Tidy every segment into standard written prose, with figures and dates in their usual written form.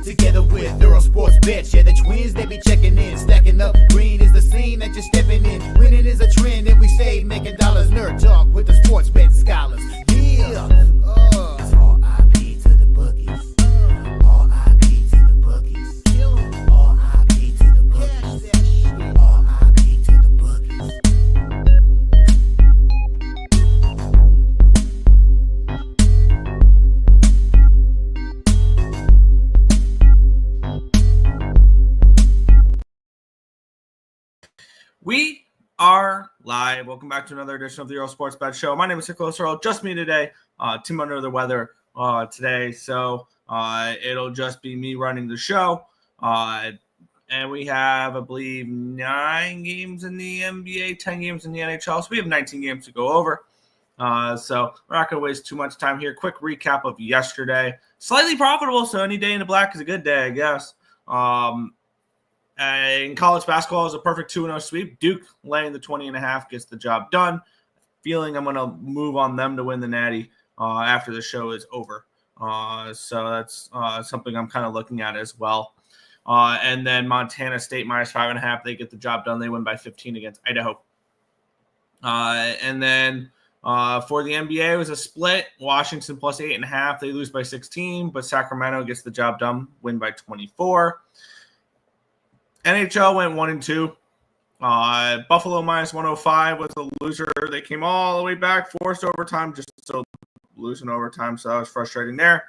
together with Earle Sports Bets. Yeah, the twins, they be checking in, stacking up. Green is the scene that you're stepping in. Winning is a trend, and we stay making dollars. Nerd talk with the sports bet scholars. Yeah, R.I.P. to the bookies. R.I.P. to the bookies. R.I.P. to the bookies. R.I.P. to the bookies. We are live. Welcome back to another edition of the Earle Sports Bet Show. My name is Nicholas Earle. Just me today. Tim under the weather today, so it'll just be me running the show. And we have, I believe, 9 games in the NBA, 10 games in the NHL. So we have 19 games to go over. So we're not going to waste too much time here. Quick recap of yesterday. Slightly profitable, so any day in the black is a good day, I guess. In college basketball, it was a perfect 2-0 sweep. Duke laying the 20.5 gets the job done. Feeling I'm going to move on them to win the Natty after the show is over. So that's something I'm kind of looking at as well. And then Montana State minus 5.5. They get the job done. They win by 15 against Idaho. And then for the NBA, it was a split. Washington plus 8.5. They lose by 16, but Sacramento gets the job done, win by 24. NHL went 1-2. Buffalo minus 105 was a loser. They came all the way back, forced overtime, just so losing overtime. So that was frustrating there.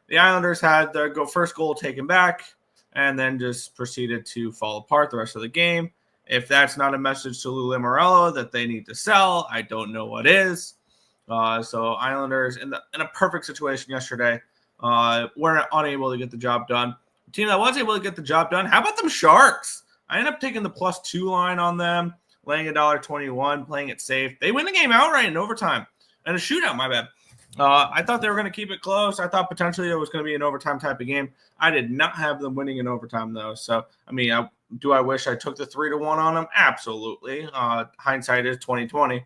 The Islanders had their first goal taken back and then just proceeded to fall apart the rest of the game. If that's not a message to Lou Lamoriello that they need to sell, I don't know what is. So Islanders in a perfect situation yesterday were unable to get the job done. Team that was able to get the job done. How about them Sharks? I ended up taking the +2 line on them, laying $1.21, playing it safe. They win the game outright in overtime and a shootout, my bad. I thought they were going to keep it close. I thought potentially it was going to be an overtime type of game. I did not have them winning in overtime, though. So, I mean, do I wish I took the 3-1 on them? Absolutely. Hindsight is 20/20.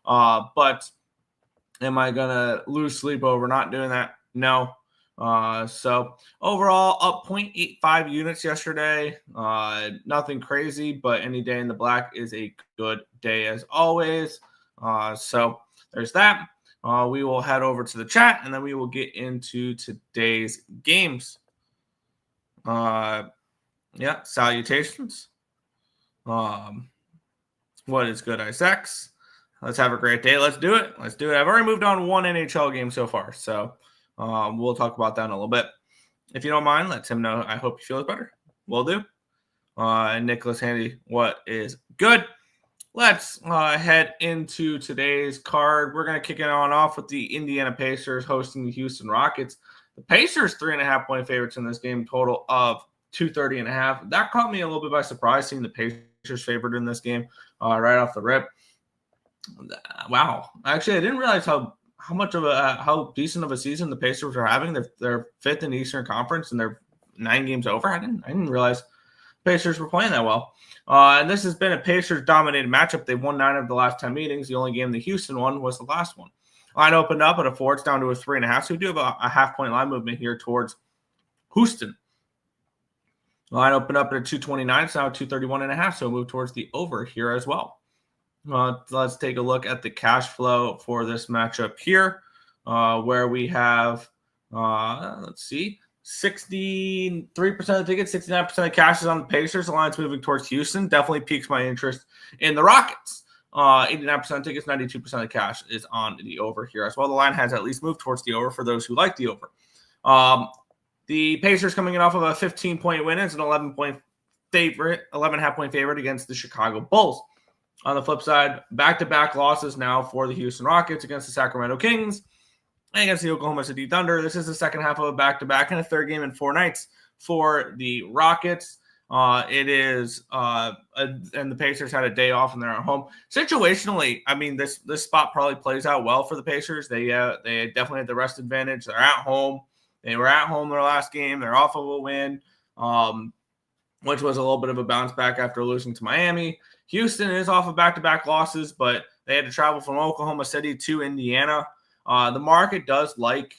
But am I going to lose sleep over not doing that? No. So overall up 0.85 units yesterday. Nothing crazy, but any day in the black is a good day as always. So there's that. We will head over to the chat and then we will get into today's games. Salutations. What is good, Isaacs? Let's have a great day. Let's do it. I've already moved on one NHL game so far. So we'll talk about that in a little bit. If you don't mind, let Tim know. I hope you feel better. Will do. And Nicholas Handy, what is good? Let's head into today's card. We're going to kick it on off with the Indiana Pacers hosting the Houston Rockets. The Pacers 3.5-point favorites in this game, total of 230.5. That caught me a little bit by surprise, seeing the Pacers favored in this game right off the rip. Wow. Actually, I didn't realize how decent of a season the Pacers are having. They're 5th in the Eastern Conference and they're 9 games over. I didn't realize Pacers were playing that well. And this has been a Pacers-dominated matchup. They've won 9 of the last 10 meetings. The only game the Houston won was the last one. Line opened up at a 4. It's down to a 3.5. So we do have a half-point line movement here towards Houston. Line opened up at a 229. It's now 231.5. So we'll move towards the over here as well. Let's take a look at the cash flow for this matchup here, where we have, 63% of the tickets, 69% of cash is on the Pacers. The line's moving towards Houston. Definitely piques my interest in the Rockets. 89% of tickets, 92% of the cash is on the over here as well. The line has at least moved towards the over for those who like the over. The Pacers coming in off of a 15-point win as an 11.5-point favorite against the Chicago Bulls. On the flip side, back-to-back losses now for the Houston Rockets against the Sacramento Kings and against the Oklahoma City Thunder. This is the second half of a back-to-back and a third game in 4 nights for the Rockets. And the Pacers had a day off and they're at home. Situationally, I mean, this spot probably plays out well for the Pacers. They definitely had the rest advantage. They're at home. They were at home their last game. They're off of a win, which was a little bit of a bounce back after losing to Miami. Houston is off of back-to-back losses, but they had to travel from Oklahoma City to Indiana. The market does like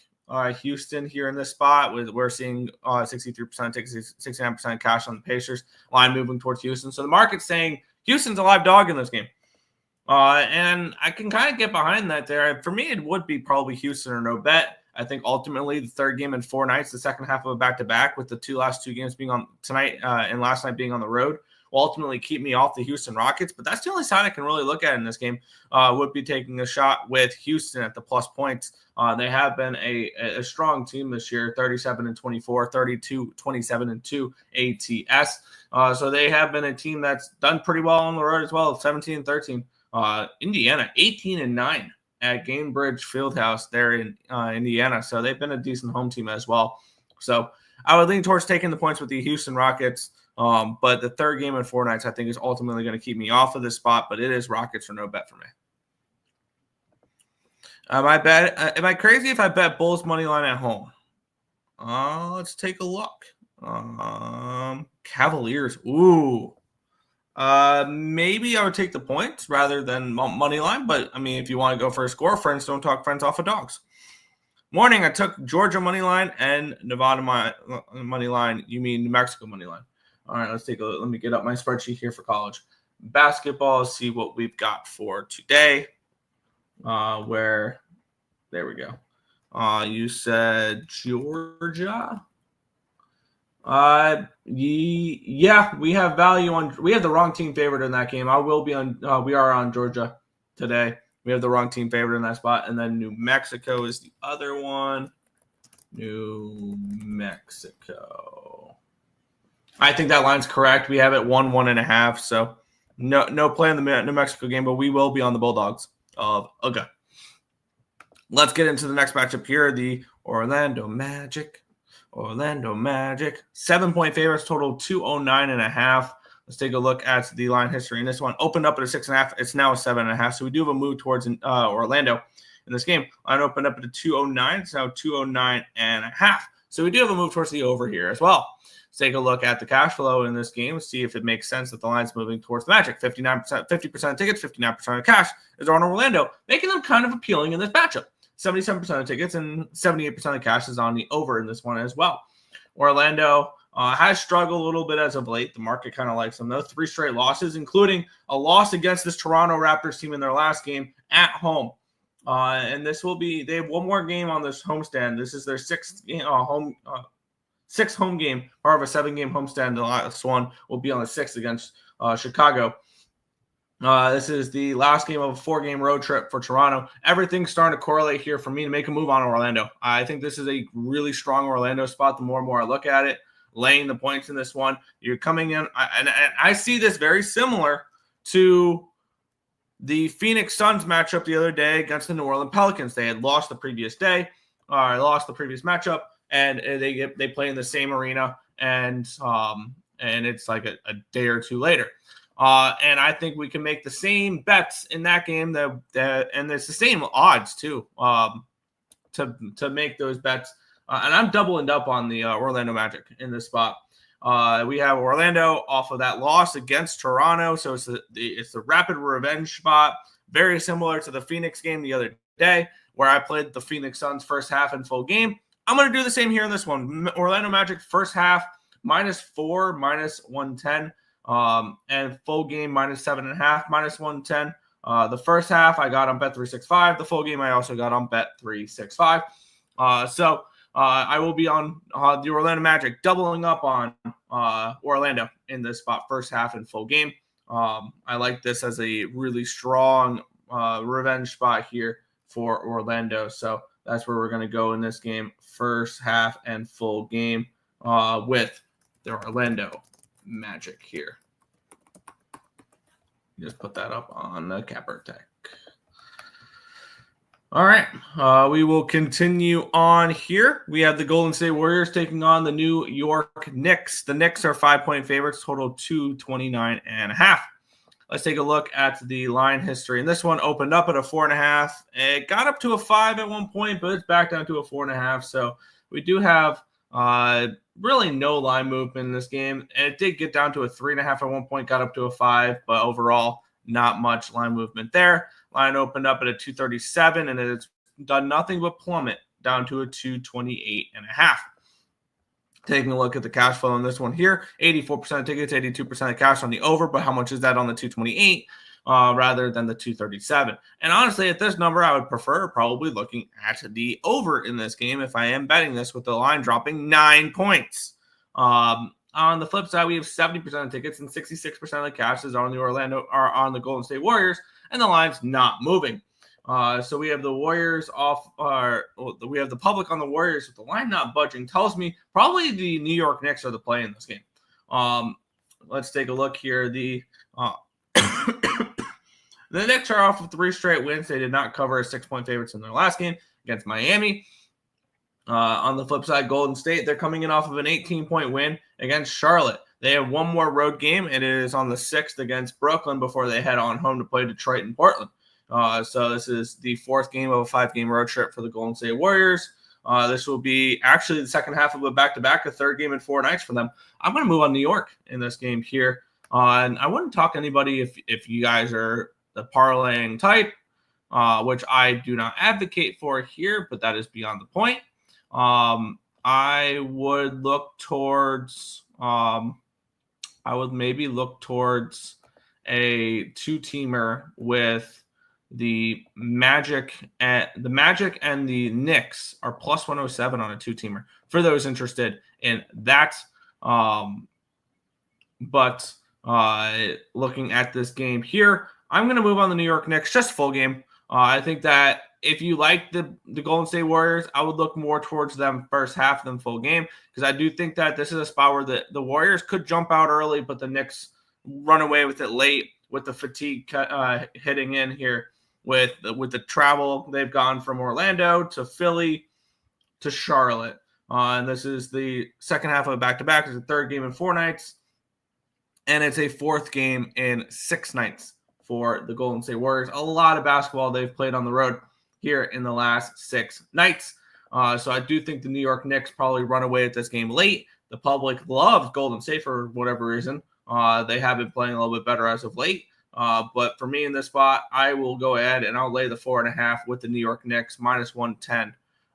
Houston here in this spot. We're seeing 63%, 69% cash on the Pacers. Line moving towards Houston. So the market's saying Houston's a live dog in this game. And I can kind of get behind that there. For me, it would be probably Houston or no bet. I think ultimately the third game in 4 nights, the second half of a back-to-back with the last two games being on tonight and last night being on the road, will ultimately keep me off the Houston Rockets. But that's the only side I can really look at in this game. Would be taking a shot with Houston at the plus points. They have been a strong team this year, 37-24, 32-27-2 ATS. So they have been a team that's done pretty well on the road as well, 17-13. Indiana, 18-9 at Gainbridge Fieldhouse there in Indiana. So they've been a decent home team as well. So I would lean towards taking the points with the Houston Rockets. But the third game in 4 nights, I think, is ultimately going to keep me off of this spot. But it is Rockets or no bet for me. Am I crazy if I bet Bulls money line at home? Let's take a look. Cavaliers. Ooh. Maybe I would take the points rather than money line, but I mean, if you want to go for a score, friends don't talk friends off of dogs. Morning, I took Georgia money line and Nevada money line. You mean New Mexico money line? All right, let's take a look. Let me get up my spreadsheet here for college basketball. See what we've got for today. There we go. You said Georgia. Yeah, we have value on. We have the wrong team favored in that game. We are on Georgia today. We have the wrong team favored in that spot, and then New Mexico is the other one. New Mexico. I think that line's correct. We have it 1.5. So no play in the New Mexico game, but we will be on the Bulldogs of Uga. Let's get into the next matchup here. The Orlando Magic. 7-point favorites, total 209.5. Let's take a look at the line history in this one. Opened up at a 6.5. It's now a 7.5. So we do have a move towards Orlando in this game. Line opened up at a 209. It's now 209.5. So we do have a move towards the over here as well. Let's take a look at the cash flow in this game. See if it makes sense that the line's moving towards the Magic. 59%, 50% of tickets, 59% of cash is on Orlando, making them kind of appealing in this matchup. 77% of tickets and 78% of cash is on the over in this one as well. Orlando has struggled a little bit as of late. The market kind of likes them, though. 3 straight losses, including a loss against this Toronto Raptors team in their last game at home. And this will be, they have one more game on this homestand. This is their sixth home game, part of a 7-game homestand. The last one will be on the 6th against Chicago. This is the last game of a 4-game road trip for Toronto. Everything's starting to correlate here for me to make a move on Orlando. I think this is a really strong Orlando spot. The more and more I look at it, laying the points in this one, you're coming in. And I see this very similar to the Phoenix Suns matchup the other day against the New Orleans Pelicans. They had lost the previous matchup, and they play in the same arena, and it's like a day or two later. And I think we can make the same bets in that game and it's the same odds too to make those bets. And I'm doubling up on the Orlando Magic in this spot. We have Orlando off of that loss against Toronto, so it's the rapid revenge spot, very similar to the Phoenix game the other day where I played the Phoenix Suns first half in full game. I'm going to do the same here in this one. Orlando Magic first half -4, -110. And full game -7.5, -110. The first half I got on Bet365. The full game I also got on Bet365. So I will be on the Orlando Magic, doubling up on Orlando in this spot, first half and full game. I like this as a really strong revenge spot here for Orlando. So that's where we're going to go in this game, first half and full game with the Orlando Magic here. Just put that up on the Capper Tech. All right, we will continue on here. We have the Golden State Warriors taking on the New York Knicks. The Knicks are 5-point favorites, total 229.5. Let's take a look at the line history. And this one opened up at a 4.5. It got up to a 5 at one point, but it's back down to a 4.5. So we do have really no line movement in this game. And it did get down to a 3.5 at one point, got up to a 5, but overall, not much line movement there. Line opened up at a 237, and it's done nothing but plummet down to a 228.5. Taking a look at the cash flow on this one here, 84% of tickets, 82% of cash on the over, but how much is that on the 228 rather than the 237? And honestly, at this number, I would prefer probably looking at the over in this game if I am betting this, with the line dropping 9 points. On the flip side, we have 70% of tickets and 66% of the cash is on the Golden State Warriors, and the line's not moving. So we have the Warriors we have the public on the Warriors with the line not budging. Tells me probably the New York Knicks are the play in this game. Let's take a look here. The Knicks are off of 3 straight wins. They did not cover as 6-point favorites in their last game against Miami. On the flip side, Golden State, they're coming in off of an 18-point win against Charlotte. They have one more road game. It is on the 6th against Brooklyn before they head on home to play Detroit and Portland. So this is the 4th game of a 5-game road trip for the Golden State Warriors. This will be actually the second half of a back-to-back, a 3rd game in 4 nights for them. I'm going to move on New York in this game here. And I wouldn't talk to anybody if you guys are the parlaying type, which I do not advocate for here, but that is beyond the point. I would look towards maybe look towards a 2-teamer with the Magic and the Knicks are plus 107 on a 2-teamer for those interested in that. But looking at this game here, I'm going to move on the New York Knicks, just full game. I think that if you like the Golden State Warriors, I would look more towards them first half than full game, because I do think that this is a spot where the Warriors could jump out early, but the Knicks run away with it late with the fatigue hitting in here. With the travel, they've gone from Orlando to Philly to Charlotte. And this is the second half of a back-to-back. It's a 3rd game in 4 nights. And it's a 4th game in 6 nights for the Golden State Warriors. A lot of basketball they've played on the road here in the last 6 nights. So I do think the New York Knicks probably run away at this game late. The public loves Golden State for whatever reason. They have been playing a little bit better as of late. But for me in this spot, I will go ahead and I'll lay the 4.5 with the New York Knicks minus 110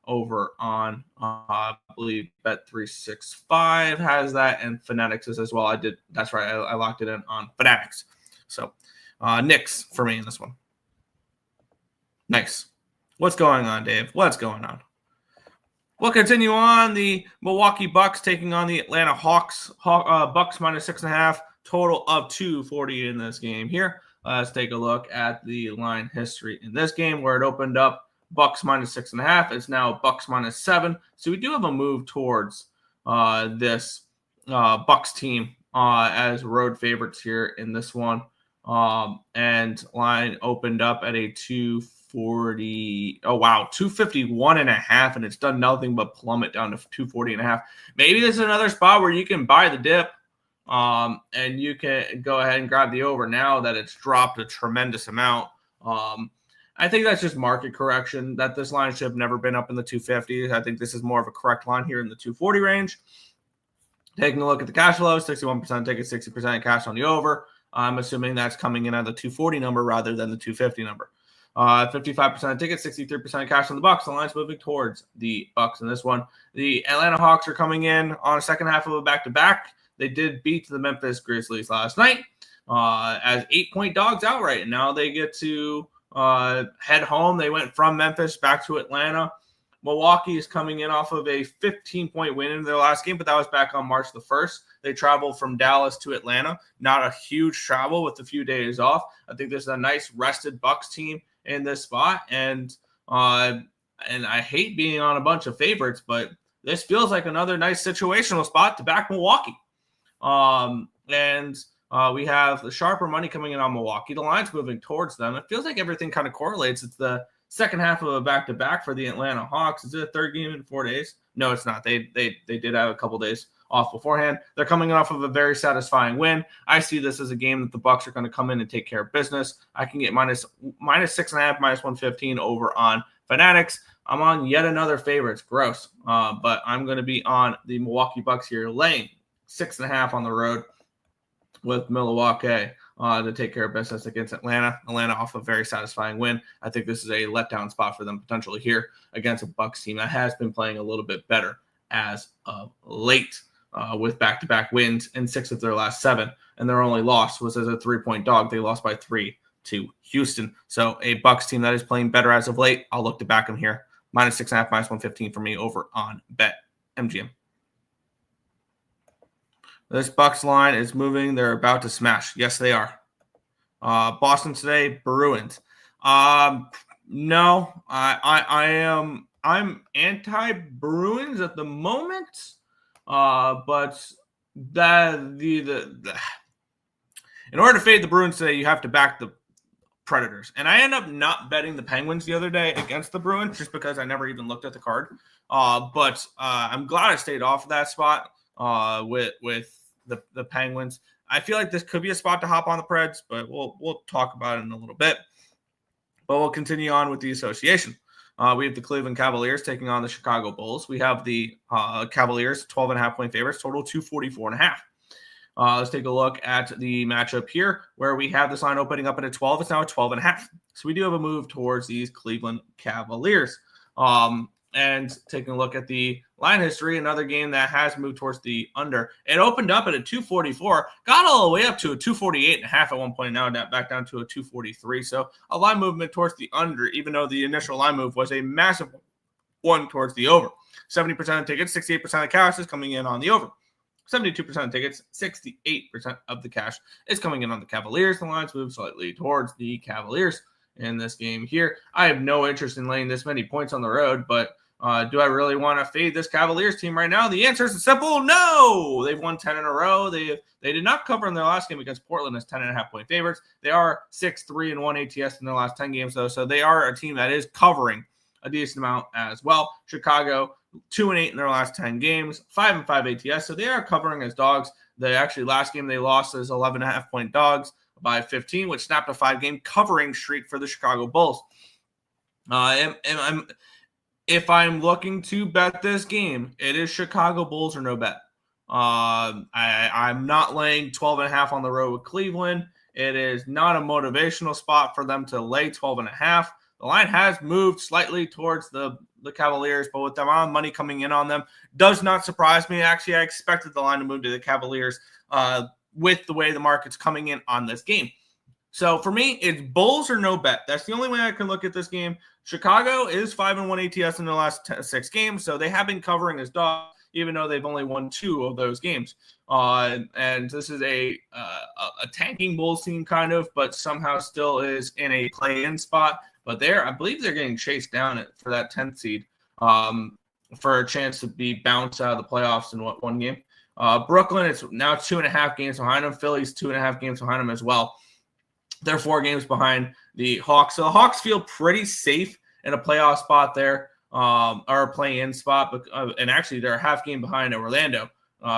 over on, I believe Bet365 has that, and Fanatics is as well. I did. That's right. I locked it in on Fanatics. So Knicks for me in this one. Nice. What's going on, Dave? What's going on? We'll continue on. The Milwaukee Bucks taking on the Atlanta Hawks. Bucks minus 6.5. Total of 240 in this game here. Let's take a look at the line history in this game where it opened up Bucks minus 6.5. It's now Bucks minus 7. So we do have a move towards this Bucks team as road favorites here in this one. And line opened up at a 251.5, and it's done nothing but plummet down to 240.5. Maybe this is another spot where you can buy the dip. And you can go ahead and grab the over now that it's dropped a tremendous amount. I think that's just market correction, that this line should have never been up in the 250s. I think this is more of a correct line here in the 240 range. Taking a look at the cash flow, 61% tickets, 60% cash on the over. I'm assuming that's coming in at the 240 number rather than the 250 number. 55% tickets, 63% cash on the Bucks. The line's moving towards the Bucks in this one. The Atlanta Hawks are coming in on a second half of a back-to-back. They did beat the Memphis Grizzlies last night as 8-point dogs outright. And now they get to head home. They went from Memphis back to Atlanta. Milwaukee is coming in off of a 15-point win in their last game, but that was back on March the 1st. They traveled from Dallas to Atlanta. Not a huge travel with a few days off. I think this is a nice rested Bucks team in this spot. And I hate being on a bunch of favorites, but this feels like another nice situational spot to back Milwaukee. We have the sharper money coming in on Milwaukee. The line's moving towards them. It feels like everything kind of correlates. It's the second half of a back-to-back for the Atlanta Hawks. Is it a 3rd game in 4 days? No, it's not. They did have a couple days off beforehand. They're coming off of a very satisfying win. I see this as a game that the Bucks are going to come in and take care of business. I can get minus 6.5, minus 115 over on Fanatics. I'm on yet another favorite. It's gross. But I'm going to be on the Milwaukee Bucks here, laying 6.5 on the road with Milwaukee to take care of business against Atlanta. Atlanta off a very satisfying win. I think this is a letdown spot for them potentially here against a Bucks team that has been playing a little bit better as of late, with back-to-back wins in 6 of their last 7. And their only loss was as a 3-point dog. They lost by 3 to Houston. So a Bucks team that is playing better as of late. I'll look to back them here. -6.5, -115 for me over on BetMGM. This Bucks line is moving. They're about to smash. Yes, they are. Boston today, Bruins. No, I'm anti-Bruins at the moment. But in order to fade the Bruins today, you have to back the Predators. And I end up not betting the Penguins the other day against the Bruins just because I never even looked at the card. But I'm glad I stayed off of that spot with the Penguins. I feel like this could be a spot to hop on the Preds, but we'll talk about it in a little bit. But we'll continue on with the association. We have the Cleveland Cavaliers taking on the Chicago Bulls. We have the Cavaliers 12.5-point favorites, total 244.5. Let's take a look at the matchup here where we have this line opening up at a 12. It's now a 12.5. So we do have a move towards these Cleveland Cavaliers. And taking a look at the line history, another game that has moved towards the under. It opened up at a 244, got all the way up to a 248.5 at one point, now back down to a 243. So a line movement towards the under, even though the initial line move was a massive one towards the over. 70% of tickets, 68% of cash is coming in on the over. 72% of tickets, 68% of the cash is coming in on the Cavaliers. The lines move slightly towards the Cavaliers in this game here. I have no interest in laying this many points on the road, but do I really want to fade this Cavaliers team right now? The answer is simple: no. They've won 10 in a row. They did not cover in their last game against Portland as 10.5-point favorites. They are 6-3-1 ATS in their last 10 games, though, so they are a team that is covering a decent amount as well. Chicago 2-8 in their last 10 games, 5-5 ATS, so they are covering as dogs. They actually last game they lost as 11.5-point dogs by 15, which snapped a 5-game covering streak for the Chicago Bulls. If I'm looking to bet this game, it is Chicago Bulls or no bet. I'm not laying 12.5 on the road with Cleveland. It is not a motivational spot for them to lay 12.5. The line has moved slightly towards the Cavaliers, but with the amount of money coming in on them, does not surprise me. Actually, I expected the line to move to the Cavaliers with the way the market's coming in on this game. So for me, it's Bulls or no bet. That's the only way I can look at this game. Chicago is 5-1 ATS in their last 6 games, so they have been covering as dogs, even though they've only won 2 of those games. And this is a tanking Bulls team kind of, but somehow still is in a play-in spot. But I believe they're getting chased down for that 10th seed for a chance to be bounced out of the playoffs in one game. Brooklyn is now 2.5 games behind them. Philly's 2.5 games behind them as well. They're 4 games behind the Hawks. So the Hawks feel pretty safe in a playoff spot there, or a play-in spot. And actually, they're a half game behind Orlando.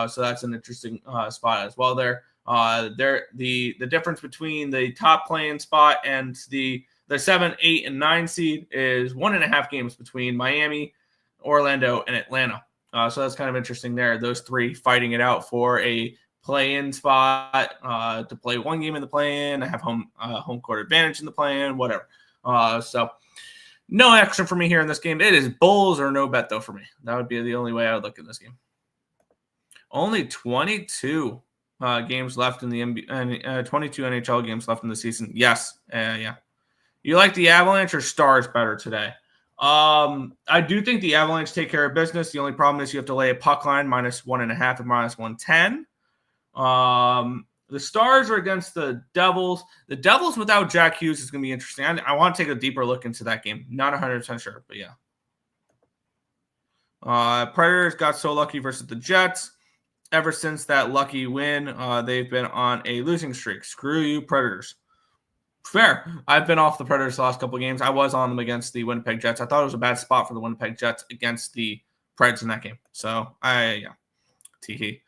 So that's an interesting spot as well there. The difference between the top play-in spot and the 7, 8, and 9 seed is 1.5 games between Miami, Orlando, and Atlanta. So that's kind of interesting there. Those 3 fighting it out for a play-in spot, to play 1 game in the play-in, have home court advantage in the play-in, whatever. So no action for me here in this game. It is Bulls or no bet, though, for me. That would be the only way I would look at this game. Only 22 games left in the NBA, 22 NHL games left in the season. Yes. Yeah. You like the Avalanche or Stars better today? I do think the Avalanche take care of business. The only problem is you have to lay a puck line -1.5 and -110. The Stars are against the Devils. The Devils without Jack Hughes is going to be interesting. I want to take a deeper look into that game. Not 100% sure, but yeah. Predators got so lucky versus the Jets. Ever since that lucky win, they've been on a losing streak. Screw you, Predators. Fair. I've been off the Predators the last couple of games. I was on them against the Winnipeg Jets. I thought it was a bad spot for the Winnipeg Jets against the Preds in that game. So, Tee-hee.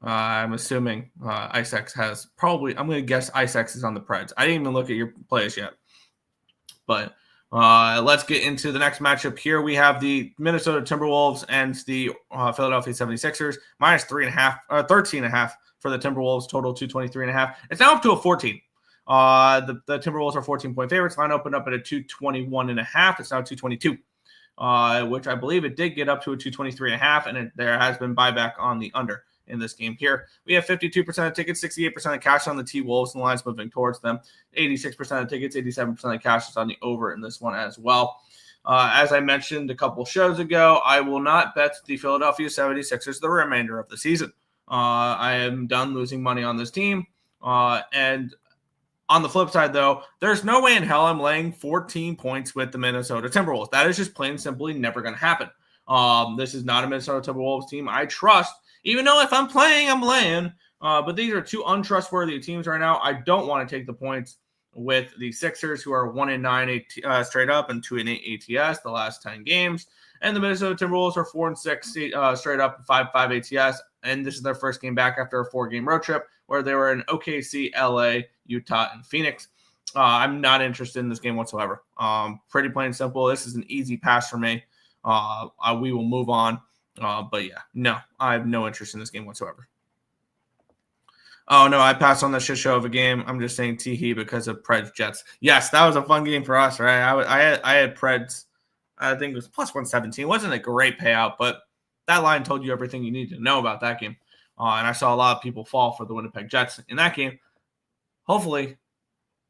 I'm assuming IceX has probably – I'm going to guess IceX is on the Preds. I didn't even look at your plays yet. But Let's get into the next matchup here. We have the Minnesota Timberwolves and the Philadelphia 76ers. Minus 13.5 for the Timberwolves. Total 223.5. It's now up to a 14. The Timberwolves are 14-point favorites. Line opened up at a 221.5. It's now 222. Which I believe it did get up to a 223.5, and there has been buyback on the under in this game here. We have 52% of tickets, 68% of cash on the T-Wolves, and the line's moving towards them. 86% of tickets, 87% of cash is on the over in this one as well. As I mentioned a couple shows ago, I will not bet the Philadelphia 76ers the remainder of the season. I am done losing money on this team. And on the flip side, though, there's no way in hell I'm laying 14 points with the Minnesota Timberwolves. That is just plain simply never going to happen. This is not a Minnesota Timberwolves team I trust, even though if I'm playing, I'm laying. But these are two untrustworthy teams right now. I don't want to take the points with the Sixers, who are 1-9 straight up and 2-8 ATS the last 10 games. And the Minnesota Timberwolves are 4-6 straight up and 5-5 ATS. And this is their first game back after a 4-game road trip where they were in OKC, LA, Utah, and Phoenix. I'm not interested in this game whatsoever. Pretty plain and simple. This is an easy pass for me. We will move on. But yeah, no, I have no interest in this game whatsoever. Oh, no, I passed on the shit show of a game. I'm just saying Teehee because of Preds Jets. Yes, that was a fun game for us, right? I had Preds. I think it was plus 117. It wasn't a great payout, but that line told you everything you needed to know about that game. And I saw a lot of people fall for the Winnipeg Jets in that game. Hopefully,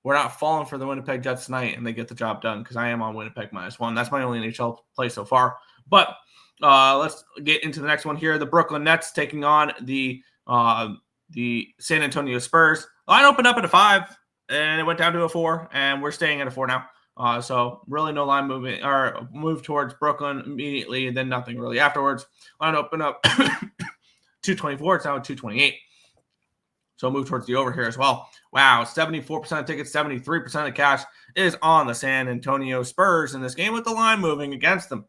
we're not falling for the Winnipeg Jets tonight and they get the job done because I am on Winnipeg -1. That's my only NHL play so far. But let's get into the next one here. The Brooklyn Nets taking on the San Antonio Spurs. Line opened up at a 5 and it went down to a 4, and we're staying at a 4 now. So really no line movement or move towards Brooklyn immediately and then nothing really afterwards. Line opened up 224. It's now at 228. So move towards the over here as well. Wow, 74% of tickets, 73% of cash is on the San Antonio Spurs in this game with the line moving against them.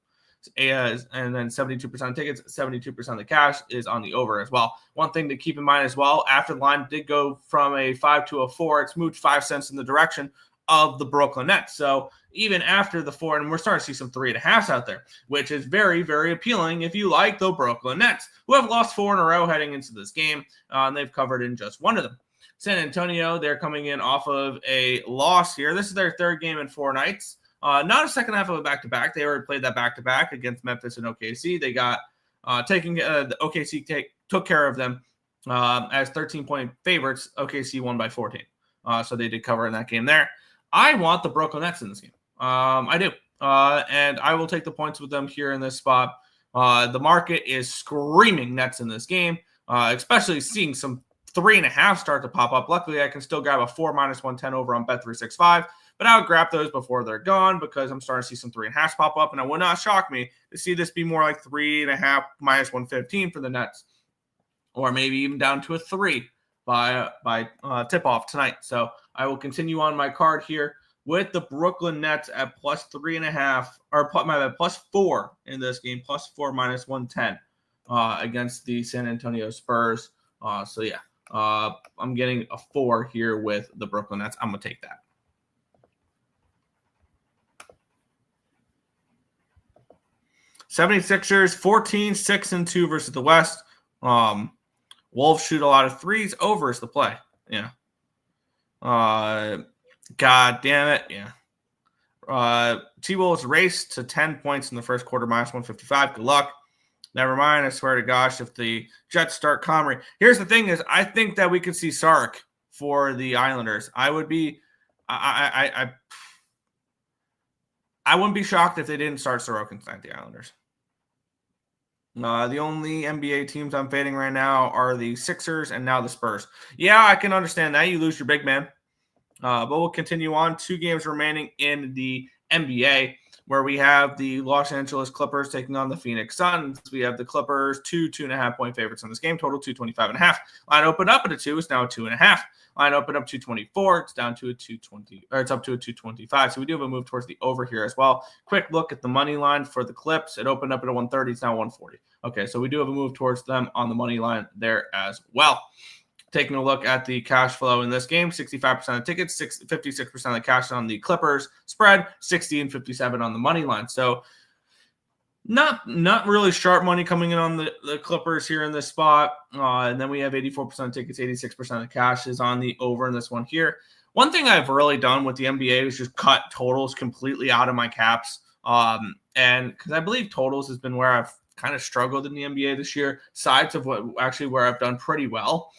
And then 72% of tickets, 72% of the cash is on the over as well. One thing to keep in mind as well, after the line did go from a 5 to a 4, it's moved 5 cents in the direction of the Brooklyn Nets. So even after the 4, and we're starting to see some 3.5s out there, which is very, very appealing if you like the Brooklyn Nets, who have lost 4 in a row heading into this game, and they've covered in just one of them. San Antonio, they're coming in off of a loss here. This is their third game in 4 nights. Not a second half of a back-to-back. They already played that back-to-back against Memphis and OKC. They got the OKC took care of them as 13-point favorites. OKC won by 14. So they did cover in that game there. I want the Brooklyn Nets in this game. I do. And I will take the points with them here in this spot. The market is screaming Nets in this game, especially seeing some 3.5 start to pop up. Luckily, I can still grab a 4 -110 over on Bet365, but I would grab those before they're gone because I'm starting to see some 3.5s pop up, and it would not shock me to see this be more like 3.5 -115 for the Nets, or maybe even down to a 3 by tip-off tonight. So I will continue on my card here with the Brooklyn Nets at plus 3.5, or plus 4 in this game, plus 4 -110 against the San Antonio Spurs. So yeah, I'm getting a 4 here with the Brooklyn Nets. I'm going to take that. '76ers 14-6-2 versus the West. Wolves shoot a lot of threes. Over is the play. Yeah. God damn it. Yeah. T-Wolves raced to 10 points in the first quarter, -155. Good luck. Never mind. I swear to gosh, if the Jets start Comrie. Here's the thing is, I think that we could see Sark for the Islanders. I would be I wouldn't be shocked if they didn't start Sorokin tonight, the Islanders. The only NBA teams I'm fading right now are the Sixers and now the Spurs. Yeah, I can understand that. You lose your big man. But we'll continue on. 2 games remaining in the NBA, where we have the Los Angeles Clippers taking on the Phoenix Suns. We have the Clippers 2.5-point favorites in this game, total 225.5. Line opened up at a 2. It's now a 2.5. Line opened up 224. It's down to a 220, or it's up to a 225. So we do have a move towards the over here as well. Quick look at the money line for the Clips. It opened up at a 130. It's now 140. Okay, so we do have a move towards them on the money line there as well. taking a look at the cash flow in this game, 65% of tickets, 56% of the cash on the Clippers spread, 60 and 57 on the money line. So not really sharp money coming in on the Clippers here in this spot. And then we have 84% of tickets, 86% of the cash is on the over in this one here. One thing I've really done with the NBA is just cut totals completely out of my caps. And because I believe totals has been where I've kind of struggled in the NBA this year, sides of where I've done pretty well.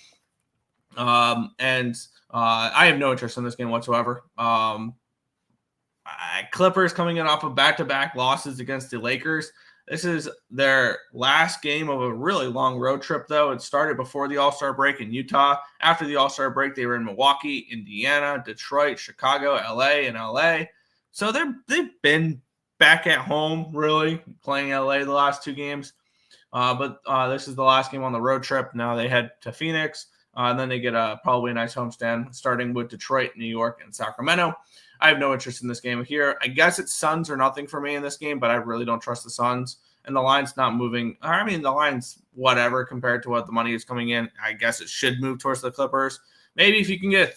And I have no interest in this game whatsoever. Clippers coming in off of back-to-back losses against the Lakers. This is their last game of a really long road trip, though. It started before the All-Star break in Utah. After the All-Star break, they were in Milwaukee, Indiana, Detroit, Chicago, LA. So they've been back at home, really, playing LA the last two games. But this is the last game on the road trip. Now they head to Phoenix. And then they get probably a nice homestand, starting with Detroit, New York, and Sacramento. I have no interest in this game here. I guess it's Suns or nothing for me in this game, but I really don't trust the Suns. And the line's not moving. I mean, the line's whatever compared to what the money is coming in. I guess it should move towards the Clippers. Maybe if you can get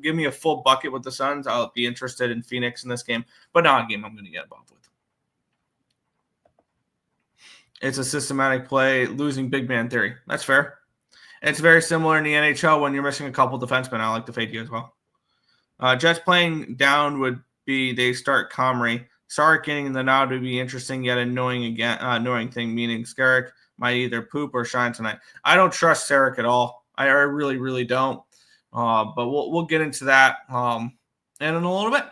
give me a full bucket with the Suns, I'll be interested in Phoenix in this game, but not a game I'm going to get involved with. It's a systematic play, losing big man theory. That's fair. It's very similar in the NHL when you're missing a couple defensemen. I like to fade you as well. Jets playing down would be they start Comrie. Sark getting the nod would be interesting, yet annoying thing, meaning Skarek might either poop or shine tonight. I don't trust Sarek at all. I really, really don't. But we'll get into that in a little bit.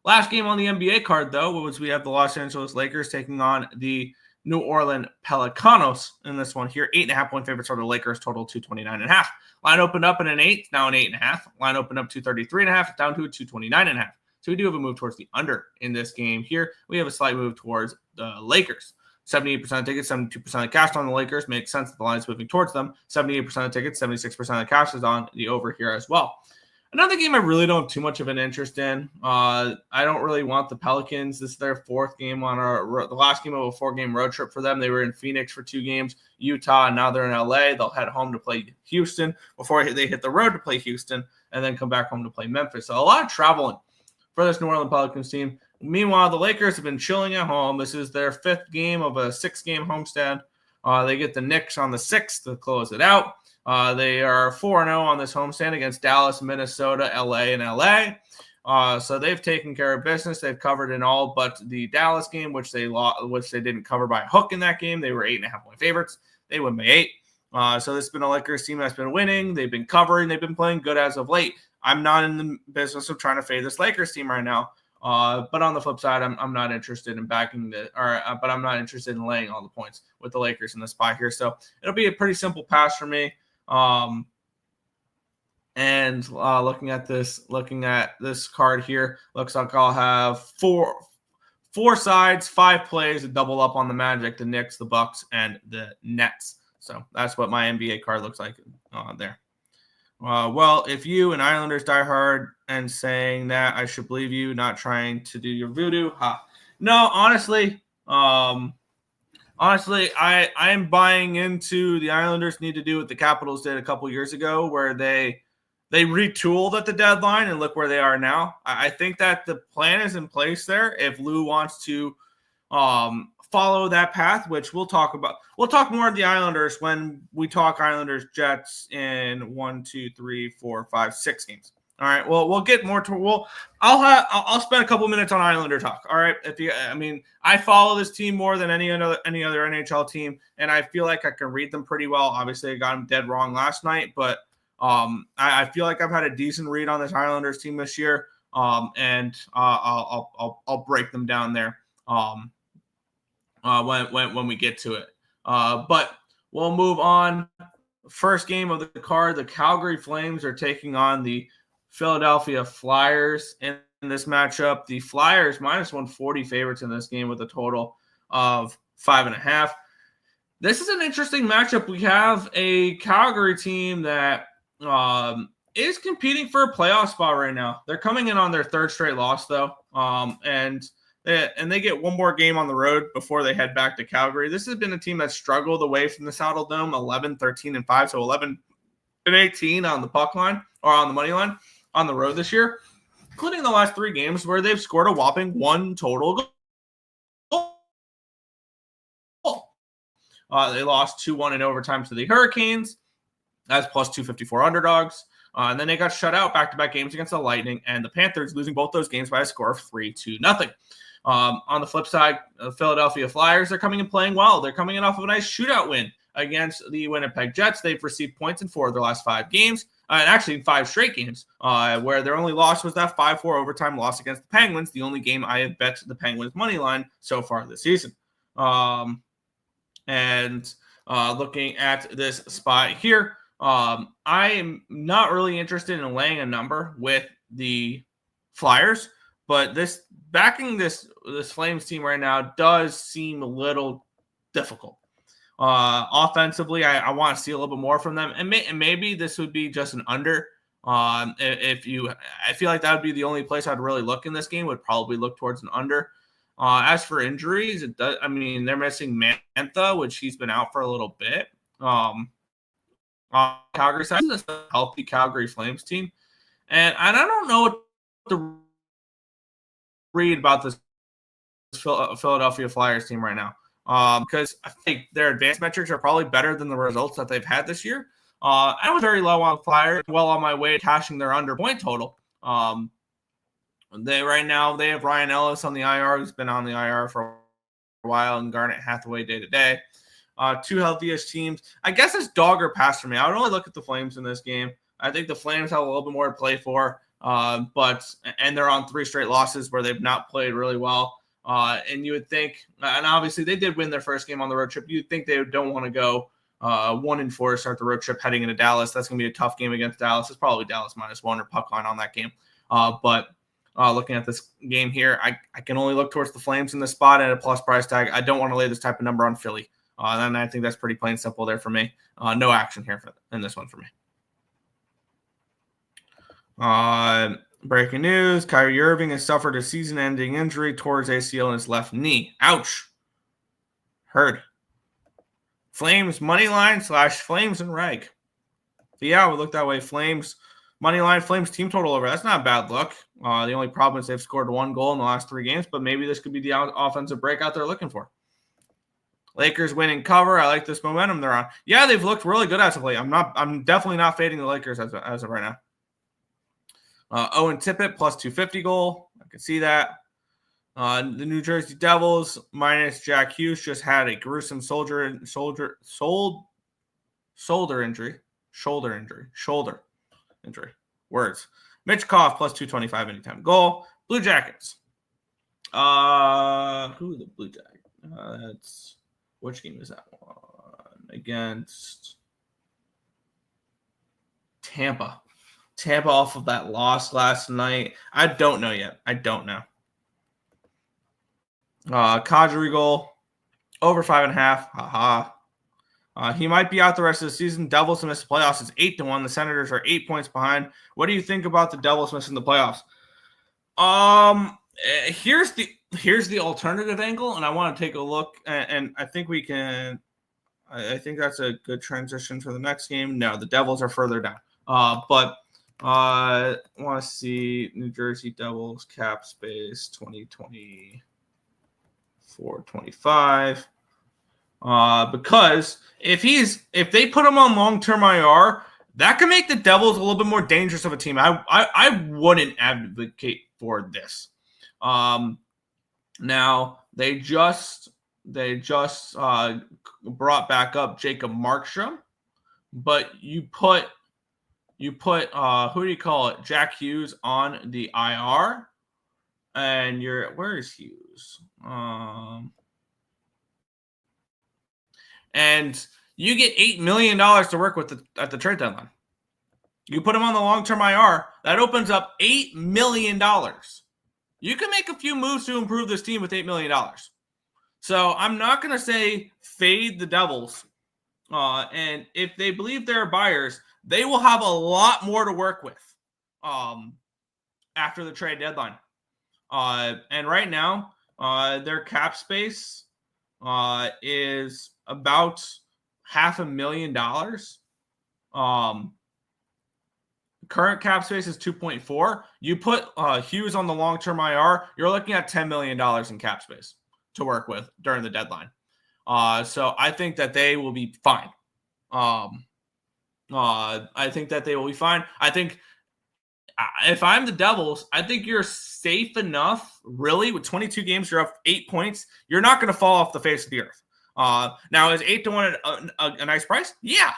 Last game on the NBA card, though, was we have the Los Angeles Lakers taking on the New Orleans Pelicanos in this one here. 8.5-point favorites are the Lakers, total 229.5. Line opened up in an 8, now an 8.5. Line opened up 233.5, down to a 229.5. So we do have a move towards the under in this game here. We have a slight move towards the Lakers. 78% of tickets, 72% of cash on the Lakers. Makes sense that the line is moving towards them. 78% of tickets, 76% of the cash is on the over here as well. Another game I really don't have too much of an interest in. I don't really want the Pelicans. This is their fourth game on the last game of a 4-game road trip for them. They were in Phoenix for 2 games, Utah, and now they're in LA. They'll head home to play Houston before they hit the road to play Houston and then come back home to play Memphis. So a lot of traveling for this New Orleans Pelicans team. Meanwhile, the Lakers have been chilling at home. This is their 5th game of a 6-game homestand. They get the Knicks on the 6th to close it out. They are 4-0 on this homestand against Dallas, Minnesota, LA, and LA. So they've taken care of business. They've covered in all but the Dallas game, which they didn't cover by a hook in that game. They were 8.5-point favorites. They win by 8. So this has been a Lakers team that's been winning. They've been covering. They've been playing good as of late. I'm not in the business of trying to fade this Lakers team right now. But on the flip side, I'm not interested in but I'm not interested in laying all the points with the Lakers in the spot here. So it'll be a pretty simple pass for me. Looking at this card here, looks like I'll have four sides, 5 plays to double up on the Magic, the Knicks, the Bucks, and the Nets. So that's what my NBA card looks like there. Well, if you and Islanders die hard and saying that, I should believe you, not trying to do your voodoo. No, honestly, I'm buying into the Islanders need to do what the Capitals did a couple years ago, where they retooled at the deadline and look where they are now. I think that the plan is in place there. If Lou wants to follow that path, which we'll talk about. We'll talk more of the Islanders when we talk Islanders Jets in 1, 2, 3, 4, 5, 6 games. All right. Well, we'll get more to. I'll spend a couple minutes on Islander talk. All right. I follow this team more than any other NHL team, and I feel like I can read them pretty well. Obviously, I got them dead wrong last night, but I feel like I've had a decent read on this Islanders team this year, and I'll break them down there when we get to it. But we'll move on. First game of the card, the Calgary Flames are taking on the Philadelphia Flyers in this matchup. The Flyers minus 140 favorites in this game with a total of 5.5. This is an interesting matchup. We have a Calgary team that is competing for a playoff spot right now. They're coming in on their 3rd straight loss, though, and they get one more game on the road before they head back to Calgary. This has been a team that struggled away from the Saddle Dome, 11, 13, and 5, so 11 18 on the puck line or on the money line on the road this year, including the last 3 games where they've scored a whopping 1 total goal. They lost 2-1 in overtime to the Hurricanes as plus 254 underdogs. And then they got shut out back-to-back games against the Lightning and the Panthers, losing both those games by a score of 3-0. On the flip side, the Philadelphia Flyers are coming and playing well. They're coming in off of a nice shootout win against the Winnipeg Jets. They've received points in 4 of their last 5 games, and actually in 5 straight games, where their only loss was that 5-4 overtime loss against the Penguins, the only game I have bet the Penguins money line so far this season. Looking at this spot here, I am not really interested in laying a number with the Flyers, but backing this Flames team right now does seem a little difficult. Offensively, I want to see a little bit more from them, and maybe this would be just an under. I feel like that would be the only place I'd really look in this game. Would probably look towards an under. As for injuries, they're missing Mantha, which he's been out for a little bit. Calgary side is a healthy Calgary Flames team, and I don't know what to read about this Philadelphia Flyers team right now, because I think their advanced metrics are probably better than the results that they've had this year. I was very low on Flyers, well on my way to cashing their under point total. They have Ryan Ellis on the IR, who's been on the IR for a while, and Garnet Hathaway day to day. 2 healthiest teams. I guess it's dog or pass for me. I would only look at the Flames in this game. I think the Flames have a little bit more to play for, and they're on 3 straight losses where they've not played really well. And you would think, and obviously they did win their first game on the road trip. You'd think they don't want to go 1-4 to start the road trip heading into Dallas. That's going to be a tough game against Dallas. It's probably Dallas -1 or puck line on that game. Looking at this game here, I can only look towards the Flames in this spot at a plus price tag. I don't want to lay this type of number on Philly. And I think that's pretty plain simple there for me. No action here in this one for me. Breaking news, Kyrie Irving has suffered a season-ending injury towards ACL in his left knee. Ouch. Heard. Flames money line / Flames and reg. So yeah, we look that way. Flames money line, Flames team total over. That's not a bad look. The only problem is they've scored 1 goal in the last 3 games, but maybe this could be the offensive breakout they're looking for. Lakers winning cover. I like this momentum they're on. Yeah, they've looked really good as of late. I'm definitely not fading the Lakers as of right now. Owen Tippett plus 250 goal. I can see that. The New Jersey Devils minus Jack Hughes just had a gruesome shoulder injury. Words. Mitch Koff plus 225 anytime goal. Blue Jackets. Who are the Blue Jackets? Which game is that one? Against Tampa. Tampa off of that loss last night. I don't know yet. I don't know. Kadri goal. Over 5.5. Haha. He might be out the rest of the season. Devils to miss the playoffs is 8-1. The Senators are 8 points behind. What do you think about the Devils missing the playoffs? Here's the alternative angle, and I want to take a look, and I think we can. I think that's a good transition for the next game. No, the Devils are further down. But I want to see New Jersey Devils cap space 2024-25. Because if they put him on long-term IR, that can make the Devils a little bit more dangerous of a team. I wouldn't advocate for this. Now they just brought back up Jacob Markstrom, but you put who do you call it? Jack Hughes on the IR, and where is Hughes? And you get $8 million to work with at the trade deadline. You put him on the long-term IR, that opens up $8 million. You can make a few moves to improve this team with $8 million. So I'm not going to say fade the Devils. And if they believe they're buyers, they will have a lot more to work with after the trade deadline. And right now, their cap space is about $500,000. Current cap space is 2.4. You put Hughes on the long-term IR, you're looking at $10 million in cap space to work with during the deadline. So I think that they will be fine. I think that they will be fine. I think if I'm the Devils, I think you're safe enough, really, with 22 games, you're up 8 points. You're not going to fall off the face of the earth. Now, is 8-1 a nice price? Yeah.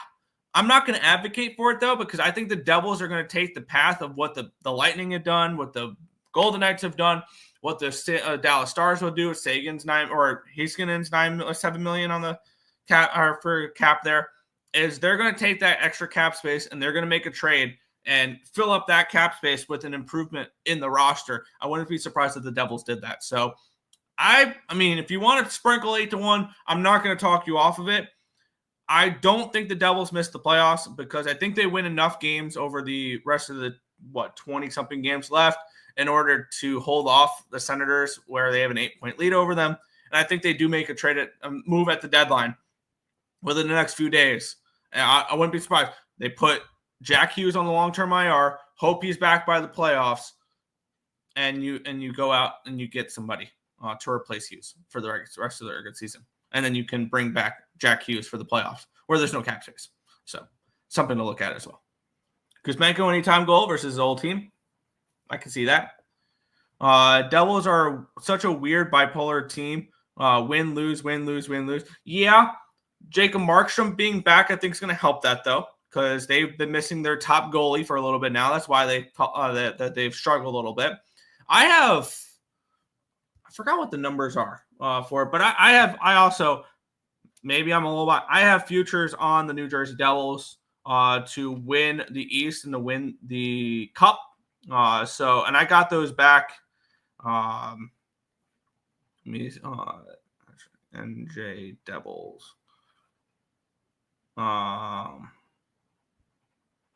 I'm not going to advocate for it, though, because I think the Devils are going to take the path of what the Lightning have done, what the Golden Knights have done, what the Dallas Stars will do with Sagan's Heiskanen's $7 million on the cap or for cap there, is they're going to take that extra cap space and they're going to make a trade and fill up that cap space with an improvement in the roster. I wouldn't be surprised if the Devils did that. So, I mean, if you want to sprinkle 8-1, I'm not going to talk you off of it. I don't think the Devils missed the playoffs because I think they win enough games over the rest of the, 20-something games left in order to hold off the Senators where they have an 8-point lead over them. And I think they do make a move at the deadline within the next few days. And I wouldn't be surprised. They put Jack Hughes on the long-term IR, hope he's back by the playoffs, and you go out and you get somebody to replace Hughes for the rest of the regular season. And then you can bring back Jack Hughes for the playoffs where there's no cap space. So something to look at as well. Kuzmenko anytime goal versus his old team. I can see that. Devils are such a weird bipolar team. Win, lose, win, lose, win, lose. Yeah, Jacob Markstrom being back I think is going to help that, though, because they've been missing their top goalie for a little bit now. That's why they've struggled a little bit. I forgot what the numbers are for it, but I also, maybe I'm a little bit, I have futures on the New Jersey Devils to win the East and to win the Cup. And I got those back. NJ Devils.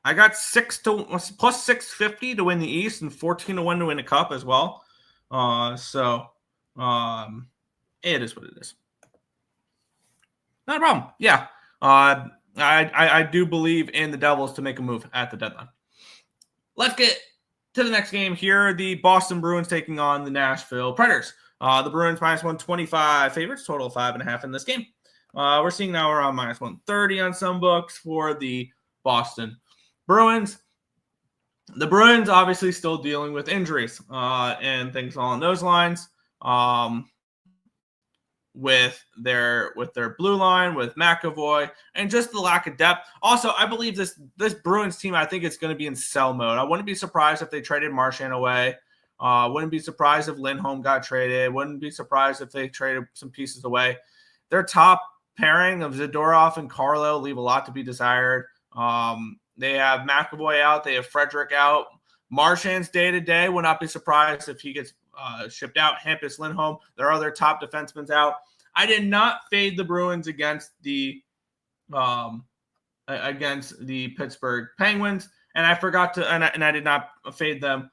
I got plus 650 to win the East and 14-1 to win the Cup as well. It is what it is. Not a problem. Yeah. I do believe in the Devils to make a move at the deadline. Let's get to the next game here. The Boston Bruins taking on the Nashville Predators. The Bruins minus 125 favorites, total of 5.5 in this game. We're seeing now around minus 130 on some books for the Boston Bruins. The Bruins obviously still dealing with injuries and things along those lines. With their blue line, with McAvoy, and just the lack of depth. Also, I believe this Bruins team, I think it's going to be in sell mode. I wouldn't be surprised if they traded Marchand away. Wouldn't be surprised if Lindholm got traded. Wouldn't be surprised if they traded some pieces away. Their top pairing of Zadorov and Carlo leave a lot to be desired. They have McAvoy out. They have Frederick out. Marchand's day-to-day. Would not be surprised if he gets shipped out. Hampus Lindholm. Their other top defensemen's out. I did not fade the Bruins against the Pittsburgh Penguins, and I forgot to, and I did not fade them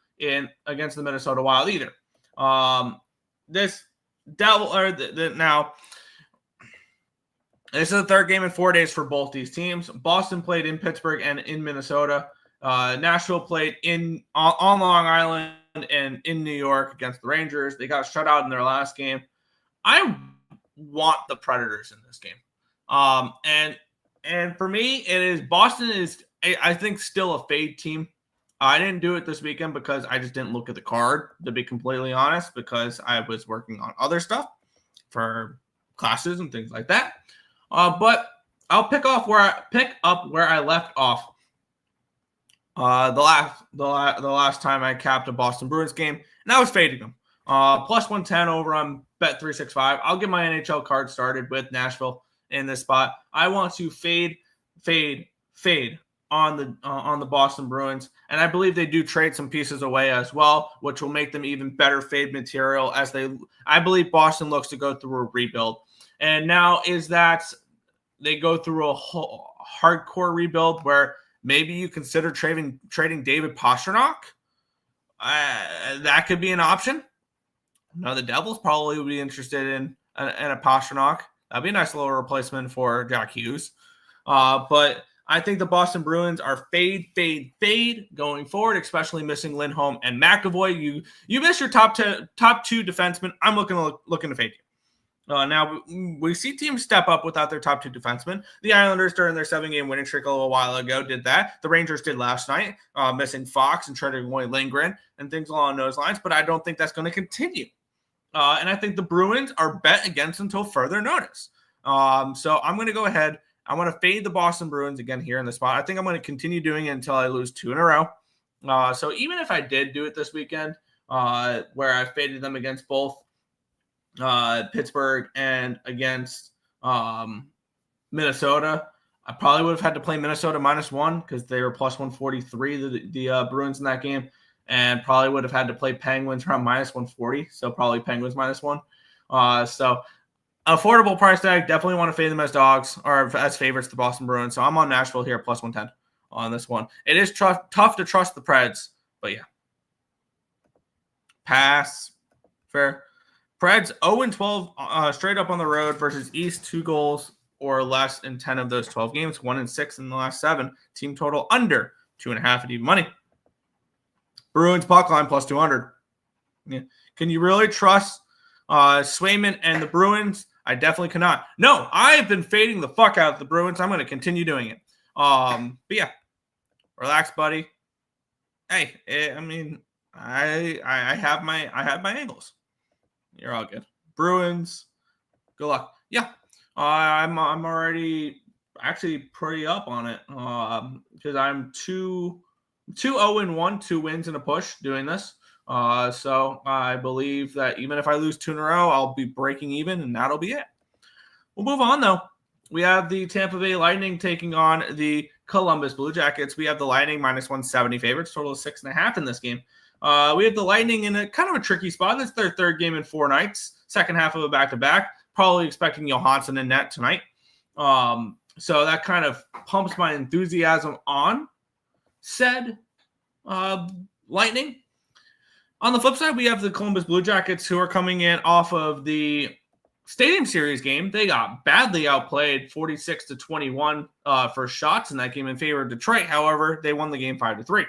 against the Minnesota Wild either. This is the third game in 4 days for both these teams. Boston played in Pittsburgh and in Minnesota. Nashville played on Long Island and in New York against the Rangers. They got shut out in their last game. I want the Predators in this game. And for me, Boston is, I think, still a fade team. I didn't do it this weekend because I just didn't look at the card, to be completely honest, because I was working on other stuff for classes and things like that. But I'll pick up where I left off. The last time I capped a Boston Bruins game, and I was fading them. Plus 110 over on Bet365. I'll get my NHL card started with Nashville in this spot. I want to fade on the Boston Bruins, and I believe they do trade some pieces away as well, which will make them even better fade material as I believe Boston looks to go through a rebuild. And now is that they go through a hardcore rebuild where maybe you consider trading David Pastrnak. That could be an option. Now the Devils probably would be interested in a Pastrnak. That'd be a nice little replacement for Jack Hughes. But I think the Boston Bruins are fade going forward, especially missing Lindholm and McAvoy. You miss your top two defensemen. I'm looking to fade you. Now, we see teams step up without their top two defensemen. The Islanders, during their 7-game winning streak a little while ago, did that. The Rangers did last night, missing Fox and trading away Lindgren and things along those lines. But I don't think that's going to continue. And I think the Bruins are bet against until further notice. So I'm going to go ahead. I'm going to fade the Boston Bruins again here in the spot. I think I'm going to continue doing it until I lose 2 in a row. So even if I did do it this weekend, where I faded them against both Pittsburgh and against Minnesota, I probably would have had to play Minnesota -1 because they were plus 143, the Bruins in that game, and probably would have had to play Penguins around -140, so probably Penguins -1. So affordable price tag, definitely want to fade them as dogs or as favorites, the Boston Bruins. So I'm on Nashville here, plus 110 on this one. It is tough to trust the Preds, but yeah. Pass. Fair. Preds 0-12 straight up on the road versus East, 2 goals or less in 10 of those 12 games, 1-6 in the last 7. Team total under 2.5 at even money. Bruins puck line plus 200. Yeah. Can you really trust Swayman and the Bruins? I definitely cannot. No, I have been fading the fuck out of the Bruins. I'm going to continue doing it. But yeah, relax, buddy. Hey, I mean, I have my angles. You're all good. Bruins, good luck. Yeah, I'm already actually pretty up on it because I'm 2-0-1, 2 wins and a push doing this. So I believe that even if I lose 2 in a row, I'll be breaking even, and that'll be it. We'll move on, though. We have the Tampa Bay Lightning taking on the Columbus Blue Jackets. We have the Lightning -170 favorites, total of 6.5 in this game. We have the Lightning in a kind of a tricky spot. It's their 3rd game in 4 nights, second half of a back-to-back. Probably expecting Johansson in net tonight. So that kind of pumps my enthusiasm on said Lightning. On the flip side, we have the Columbus Blue Jackets, who are coming in off of the Stadium Series game. They got badly outplayed 46-21 for shots in that game in favor of Detroit. However, they won the game 5-3.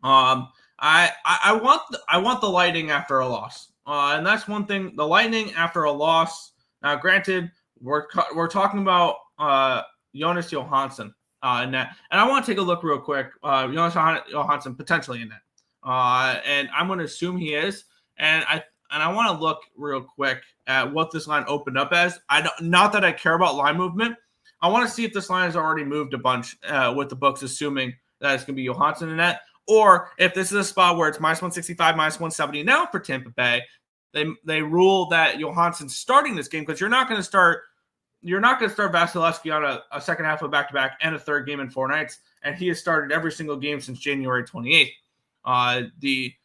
I want the Lightning after a loss, and that's one thing. The Lightning after a loss. Now, granted, we're talking about Jonas Johansson in net, and I want to take a look real quick. Jonas Johansson potentially in net, and I'm going to assume he is. And I want to look real quick at what this line opened up as. Not that I care about line movement. I want to see if this line has already moved a bunch with the books, assuming that it's going to be Johansson in net. Or if this is a spot where it's -165, -170 now for Tampa Bay, they rule that Johansson's starting this game because you're not going to start Vasilevsky on a second half of back-to-back and a 3rd game in 4 nights, and he has started every single game since January 28th. The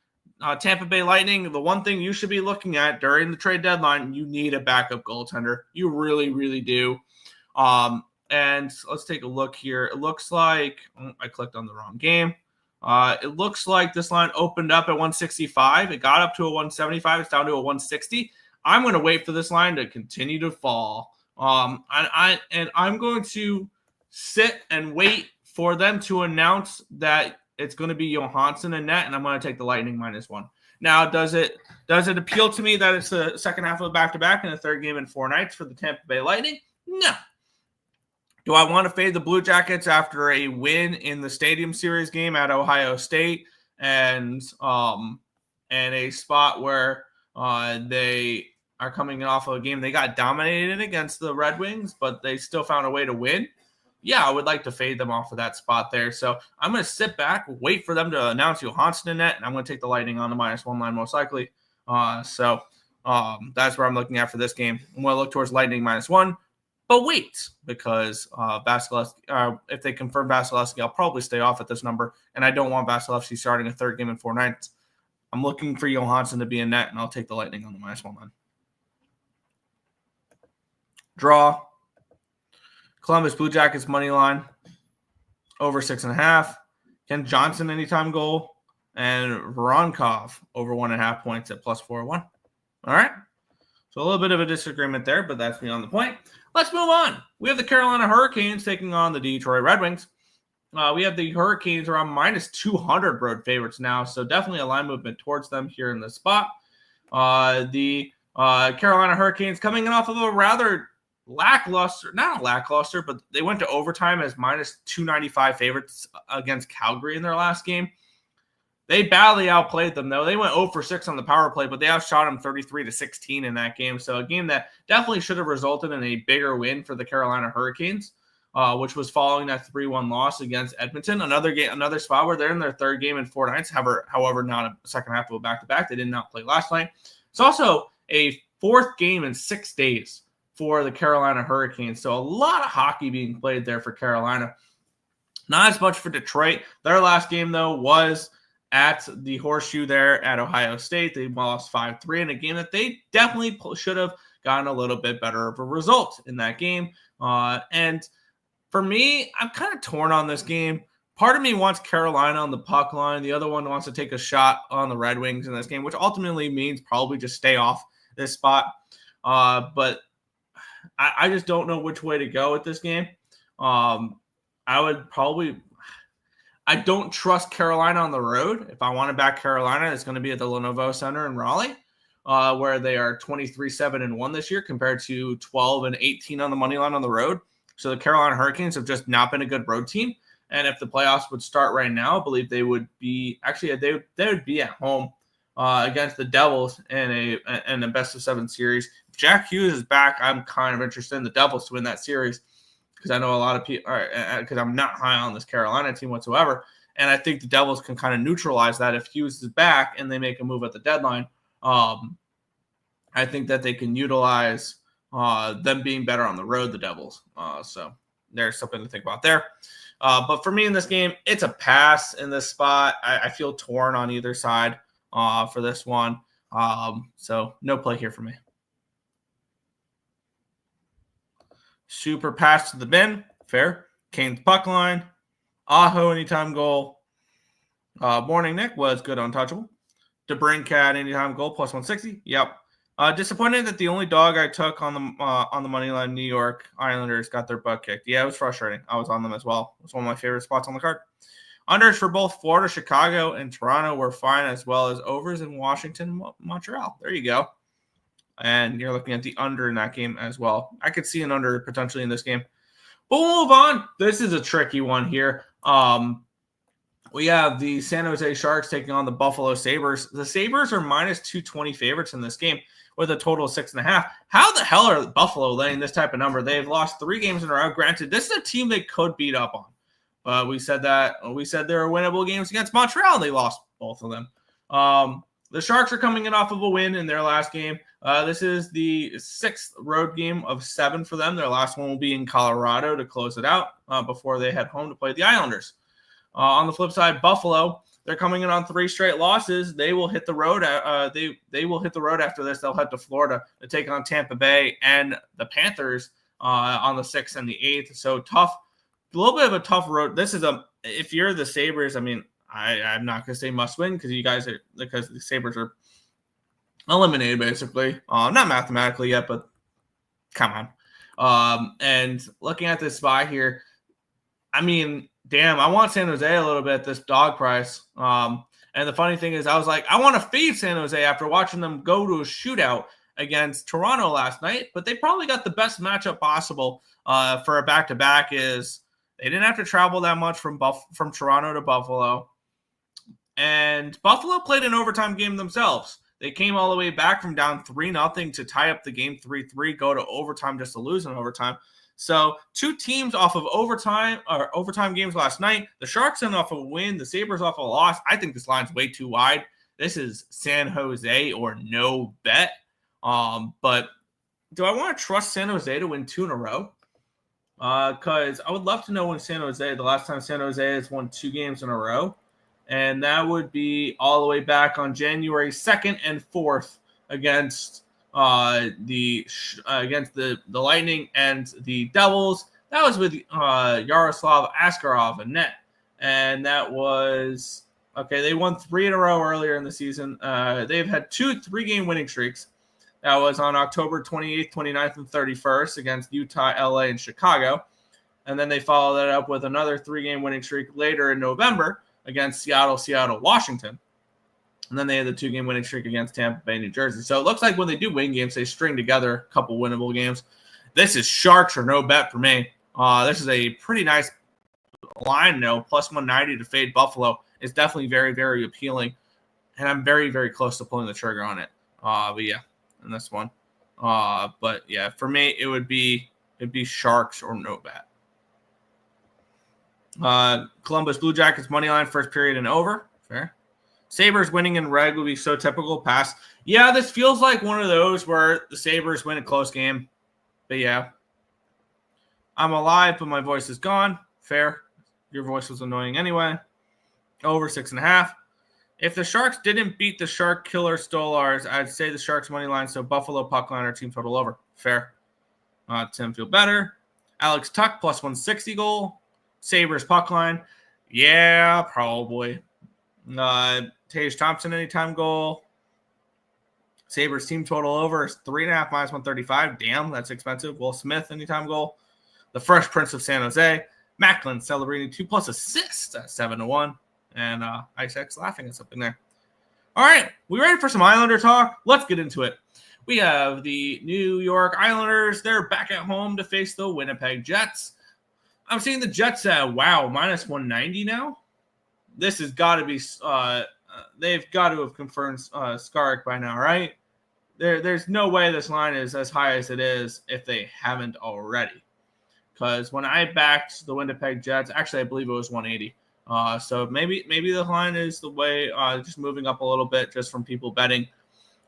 Tampa Bay Lightning, the one thing you should be looking at during the trade deadline, you need a backup goaltender. You really, really do. And let's take a look here. It looks like I clicked on the wrong game. It looks like this line opened up at 165. It got up to a 175. It's down to a 160. I'm going to wait for this line to continue to fall. And I'm going to sit and wait for them to announce that it's going to be Johansson in net, and I'm going to take the Lightning -1. Now, does it appeal to me that it's the second half of a back-to-back and a 3rd game in 4 nights for the Tampa Bay Lightning? No. Do I want to fade the Blue Jackets after a win in the Stadium Series game at Ohio State and a spot where they are coming off of a game they got dominated against the Red Wings, but they still found a way to win? Yeah, I would like to fade them off of that spot there. So I'm going to sit back, wait for them to announce Johansson in net, and I'm going to take the Lightning on the -1 line most likely. So that's where I'm looking at for this game. I'm going to look towards Lightning -1. But wait, because Vasilevsky, if they confirm Vasilevsky, I'll probably stay off at this number, and I don't want Vasilevsky starting a 3rd game in 4 nights. I'm looking for Johansson to be in net, and I'll take the Lightning on the -1 line. Draw. Columbus Blue Jackets money line over 6.5. Ken Johnson anytime goal, and Voronkov over 1.5 points at +401. All right. So a little bit of a disagreement there, but that's beyond the point. Let's move on. We have the Carolina Hurricanes taking on the Detroit Red Wings. We have the Hurricanes around minus 200 road favorites now, so definitely a line movement towards them here in this spot. The Carolina Hurricanes coming in off of a rather lackluster, not a lackluster, but they went to overtime as minus 295 favorites against Calgary in their last game. They badly outplayed them, though. They went 0 for 6 on the power play, but they outshot them 33-16 in that game. So a game that definitely should have resulted in a bigger win for the Carolina Hurricanes, which was following that 3-1 loss against Edmonton. Another spot where they're in their third game in 4 nights. However, not a second half of a back-to-back. They did not play last night. It's also a 4th game in 6 days for the Carolina Hurricanes. So a lot of hockey being played there for Carolina. Not as much for Detroit. Their last game, though, was at the Horseshoe there at Ohio State. They lost 5-3 in a game that they definitely should have gotten a little bit better of a result in that game. And for me, I'm kind of torn on this game. Part of me wants Carolina on the puck line. The other one wants to take a shot on the Red Wings in this game, which ultimately means probably just stay off this spot. But I just don't know which way to go with this game. I don't trust Carolina on the road. If I want to back Carolina, it's going to be at the Lenovo Center in Raleigh, where they are 23-7-1 this year compared to 12-18 on the money line on the road. So the Carolina Hurricanes have just not been a good road team. And if the playoffs would start right now, I believe they would be they would be at home against the Devils in a best-of-7 series. If Jack Hughes is back, I'm kind of interested in the Devils to win that series, because I know a lot of people, because I'm not high on this Carolina team whatsoever. And I think the Devils can kind of neutralize that if Hughes is back and they make a move at the deadline. I think that they can utilize them being better on the road, the Devils. So there's something to think about there. But for me in this game, it's a pass in this spot. I feel torn on either side for this one. So no play here for me. Super pass to the bin. Fair. Kane's puck line. Aho anytime goal. Morning Nick was good untouchable. DeBrincat anytime goal plus 160. Yep. Disappointed that the only dog I took on the money line, New York Islanders, got their butt kicked. Yeah, it was frustrating. I was on them as well. It was one of my favorite spots on the card. Unders for both Florida, Chicago, and Toronto were fine, as well as overs in Washington, Montreal. There you go. And you're looking at the under in that game as well. I could see an under potentially in this game. But we'll move on. This is a tricky one here. We have the San Jose Sharks taking on the Buffalo Sabres. The Sabres are minus 220 favorites in this game with a total of 6.5. How the hell are Buffalo laying this type of number? They've lost 3 games in a row. Granted, this is a team they could beat up on. But we said there were winnable games against Montreal. They lost both of them. The Sharks are coming in off of a win in their last game. This is the 6th road game of 7 for them. Their last one will be in Colorado to close it out before they head home to play the Islanders. On the flip side, Buffalo, they're coming in on 3 straight losses. They will hit the road. They will hit the road after this. They'll head to Florida to take on Tampa Bay and the Panthers on the 6th and the 8th. So tough, a little bit of a tough road. This is if you're the Sabres, I mean, I'm not going to say must win because the Sabres are eliminated basically. Not mathematically yet, but come on. And looking at this spot here, I mean, damn, I want San Jose a little bit at this dog price. And the funny thing is, I was like, I want to fade San Jose after watching them go to a shootout against Toronto last night, but they probably got the best matchup possible for a back-to-back. Is they didn't have to travel that much from Toronto to Buffalo. And Buffalo played an overtime game themselves. They came all the way back from down 3-0 to tie up the game 3-3, go to overtime just to lose in overtime. So 2 teams off of overtime games last night. The Sharks in off of a win, the Sabres off of a loss. I think this line's way too wide. This is San Jose or no bet. But do I want to trust San Jose to win 2 in a row? Because I would love to know when the last time San Jose has won 2 games in a row. And that would be all the way back on January 2nd and 4th against the Lightning and the Devils. That was with Yaroslav Askarov in net. And that was, okay, they won 3 in a row earlier in the season. They've had 2 3-game winning streaks. That was on October 28th, 29th, and 31st against Utah, LA, and Chicago. And then they followed that up with another 3-game winning streak later in November against Seattle, Washington. And then they had the 2-game winning streak against Tampa Bay, New Jersey. So it looks like when they do win games, they string together a couple winnable games. This is Sharks or no bet for me. This is a pretty nice line, though. Plus 190 to fade Buffalo is definitely very, very appealing. And I'm very, very close to pulling the trigger on it. But yeah, in this one. But yeah, for me, it'd be Sharks or no bet. Columbus Blue Jackets money line, first period and over. Fair. Sabres winning in reg would be so typical. Pass. Yeah, this feels like one of those where the Sabres win a close game. But yeah. I'm alive, but my voice is gone. Fair. Your voice was annoying anyway. Over 6.5. If the Sharks didn't beat the Shark Killer Stolars, I'd say the Sharks money line, so Buffalo puck line or team total over. Fair. Tim feel better. Alex Tuck plus 160 goal. Sabres puck line. Yeah, probably. Tage Thompson anytime goal. Sabres team total over is 3.5 minus 135. Damn, that's expensive. Will Smith anytime goal. The Fresh Prince of San Jose. Macklin celebrating 2+ assists at 7-1. And Ice X laughing at something there. All right, we ready for some Islander talk? Let's get into it. We have the New York Islanders. They're back at home to face the Winnipeg Jets. I'm seeing the Jets at, wow, minus 190 now. This has got to be they've got to have confirmed Skarek by now, right? There's no way this line is as high as it is if they haven't already. Because when I backed the Winnipeg Jets, actually I believe it was 180. So maybe the line is the way, just moving up a little bit just from people betting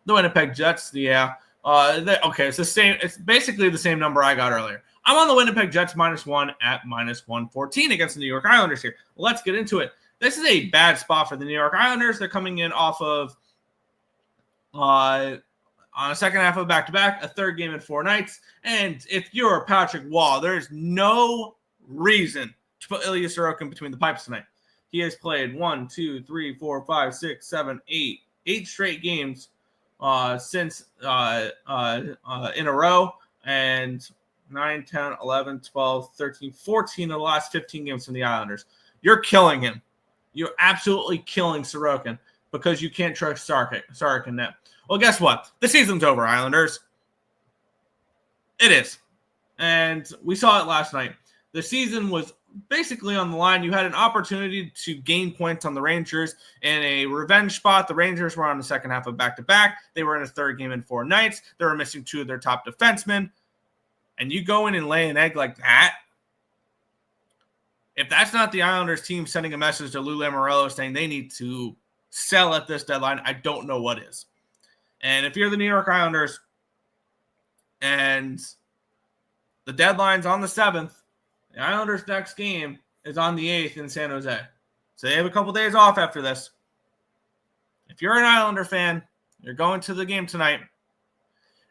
the Winnipeg Jets. Yeah. Okay, it's the same. It's basically the same number I got earlier. I'm on the Winnipeg Jets -1 at minus 114 against the New York Islanders here. Let's get into it. This is a bad spot for the New York Islanders. They're coming in off of on a second half of back-to-back, a third game in 4 nights. And if you're Patrick Waugh, there's no reason to put Ilya Sorokin between the pipes tonight. He has played 1, 2, 3, 4, 5, 6, 7, 8 straight games since in a row, and 9, 10, 11, 12, 13, 14 of the last 15 games from the Islanders. You're killing him. You're absolutely killing Sorokin because you can't trust Sorokin net. Well, guess what? The season's over, Islanders. It is. And we saw it last night. The season was basically on the line. You had an opportunity to gain points on the Rangers in a revenge spot. The Rangers were on the second half of back-to-back. They were in a third game in 4 nights. They were missing 2 of their top defensemen. And you go in and lay an egg like that. If that's not the Islanders team sending a message to Lou Lamoriello saying they need to sell at this deadline, I don't know what is. And if you're the New York Islanders and the deadline's on the 7th, the Islanders' next game is on the 8th in San Jose. So they have a couple days off after this. If you're an Islander fan, you're going to the game tonight,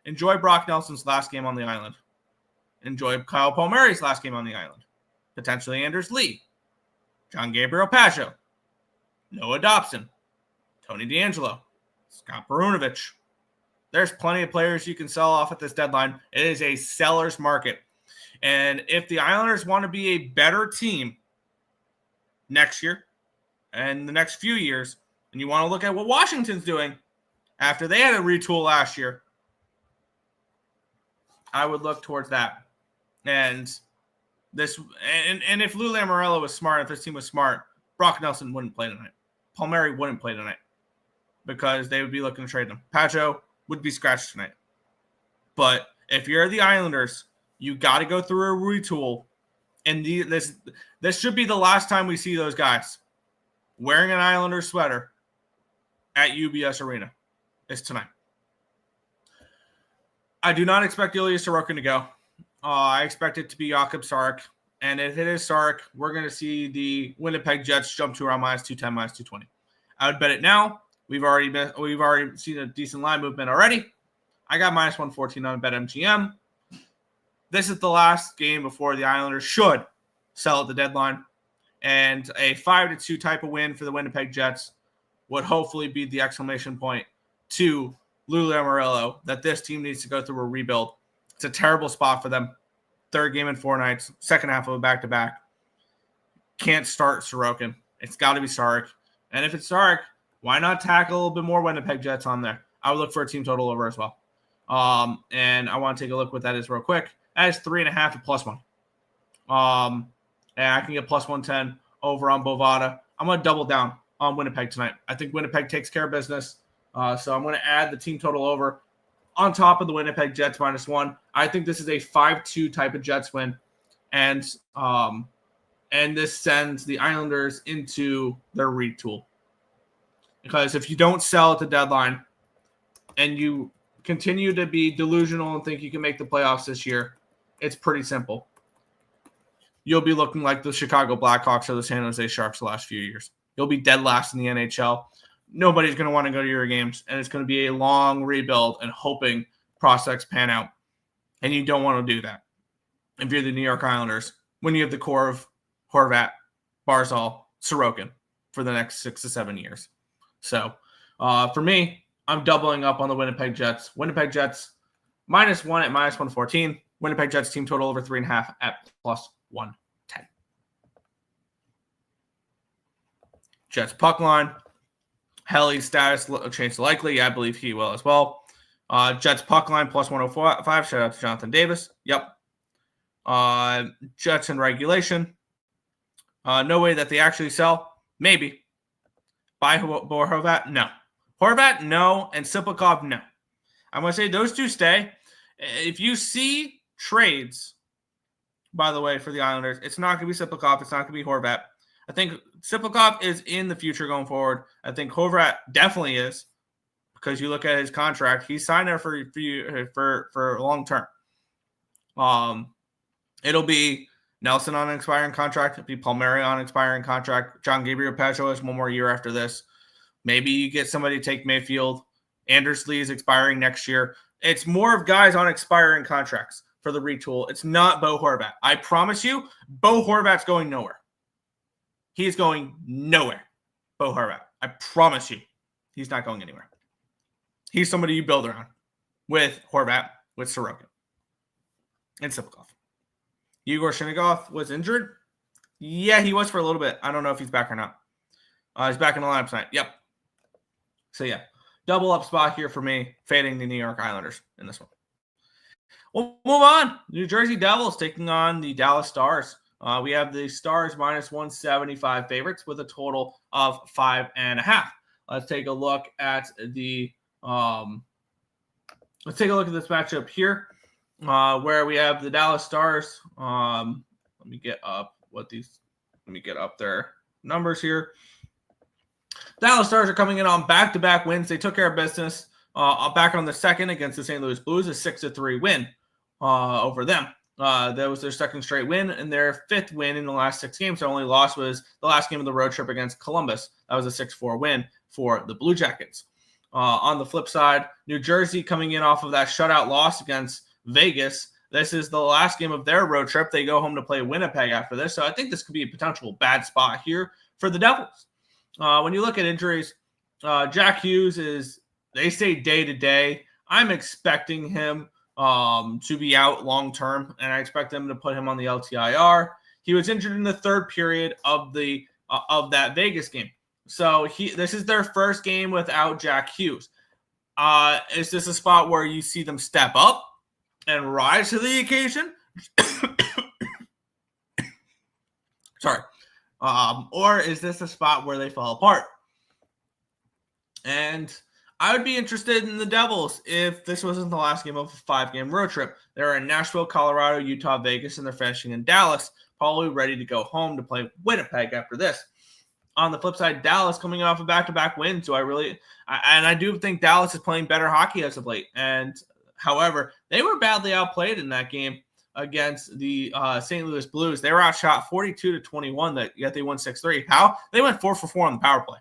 enjoy Brock Nelson's last game on the island. Enjoy Kyle Palmieri's last game on the island. Potentially Anders Lee, John Gabriel Pageau, Noah Dobson, Tony DeAngelo, Scott Perunovich. There's plenty of players you can sell off at this deadline. It is a seller's market. And if the Islanders want to be a better team next year and the next few years, and you want to look at what Washington's doing after they had a retool last year, I would look towards that. And if Lou Lamoriello was smart, if this team was smart, Brock Nelson wouldn't play tonight. Palmieri wouldn't play tonight because they would be looking to trade him. Pageau would be scratched tonight. But if you're the Islanders, you got to go through a retool. And this should be the last time we see those guys wearing an Islander sweater at UBS Arena. It's tonight. I do not expect Ilya Sorokin to go. I expect it to be Jakub Sarek. And if it is Sarek, we're going to see the Winnipeg Jets jump to around -210, -220. I would bet it now. We've already seen a decent line movement already. I got -114 on BetMGM. This is the last game before the Islanders should sell at the deadline. And a 5-2 type of win for the Winnipeg Jets would hopefully be the exclamation point to Lou Lamoriello that this team needs to go through a rebuild. It's a terrible spot for them. Third game in 4 nights, second half of a back-to-back. Can't start Sorokin. It's got to be Sarek. And if it's Sarek, why not tackle a little bit more Winnipeg Jets on there? I would look for a team total over as well. And I want to take a look what that is real quick. That is 3.5 at +1. And I can get +110 over on Bovada. I'm going to double down on Winnipeg tonight. I think Winnipeg takes care of business. So I'm going to add the team total over on top of the Winnipeg Jets -1. I think this is a 5-2 type of Jets win. And this sends the Islanders into their retool. Because if you don't sell at the deadline and you continue to be delusional and think you can make the playoffs this year, it's pretty simple. You'll be looking like the Chicago Blackhawks or the San Jose Sharks the last few years. You'll be dead last in the NHL. Nobody's going to want to go to your games, and it's going to be a long rebuild and hoping prospects pan out. And you don't want to do that if you're the New York Islanders when you have the core of Horvat, Barzal, Sorokin for the next 6 to 7 years. So for me, I'm doubling up on the Winnipeg Jets. Winnipeg Jets -1 at -114. Winnipeg Jets team total over 3.5 at +110. Jets puck line. Helly's status change likely. I believe he will as well. Jets puck line +105. Shout out to Jonathan Davis. Yep. Jets in regulation. No way that they actually sell. Maybe. Buy Horvat? No. Horvat? No. And Siplikov? No. I'm going to say those two stay. If you see trades, by the way, for the Islanders, it's not going to be Siplikov. It's not going to be Horvat. I think Siplikov is in the future going forward. I think Horvat definitely is because you look at his contract. He's signed there for long term. It'll be Nelson on an expiring contract. It'll be Palmieri on an expiring contract. John Gabriel Pageau has 1 more year after this. Maybe you get somebody to take Mayfield. Anders Lee is expiring next year. It's more of guys on expiring contracts for the retool. It's not Bo Horvat. I promise you, Bo Horvat's going nowhere. He's going nowhere. Bo Horvat. I promise you. He's not going anywhere. He's somebody you build around with Horvat, with Sorokin, and Siplikov. Igor Shinigov was injured. Yeah, he was for a little bit. I don't know if he's back or not. He's back in the lineup tonight. Yep. So, yeah. Double up spot here for me, fading the New York Islanders in this one. We'll move on. New Jersey Devils taking on the Dallas Stars. We have the Stars -175 favorites with a total of 5.5. Let's take a look at the this matchup here, where we have the Dallas Stars. Let me get up their numbers here. Dallas Stars are coming in on back-to-back wins. They took care of business back on the 2nd against the St. Louis Blues, a 6-3 win over them. That was their second straight win and their 5th win in the last 6 games. Their only loss was the last game of the road trip against Columbus. That was a 6-4 win for the Blue Jackets. On the flip side, New Jersey coming in off of that shutout loss against Vegas. This is the last game of their road trip. They go home to play Winnipeg after this. So I think this could be a potential bad spot here for the Devils. When you look at injuries, Jack Hughes they say day to day. I'm expecting him to be out long term, and I expect them to put him on the LTIR. He was injured in the 3rd period of that Vegas game. So this is their first game without Jack Hughes. Is this a spot where you see them step up and rise to the occasion? Sorry. Or is this a spot where they fall apart? And I would be interested in the Devils if this wasn't the last game of a 5-game road trip. They're in Nashville, Colorado, Utah, Vegas, and they're finishing in Dallas, probably ready to go home to play Winnipeg after this. On the flip side, Dallas coming off a back-to-back win. So I do think Dallas is playing better hockey as of late. And however, they were badly outplayed in that game against the St. Louis Blues. They were outshot 42-21, yet they won 6-3. How? They went 4 for 4 on the power play.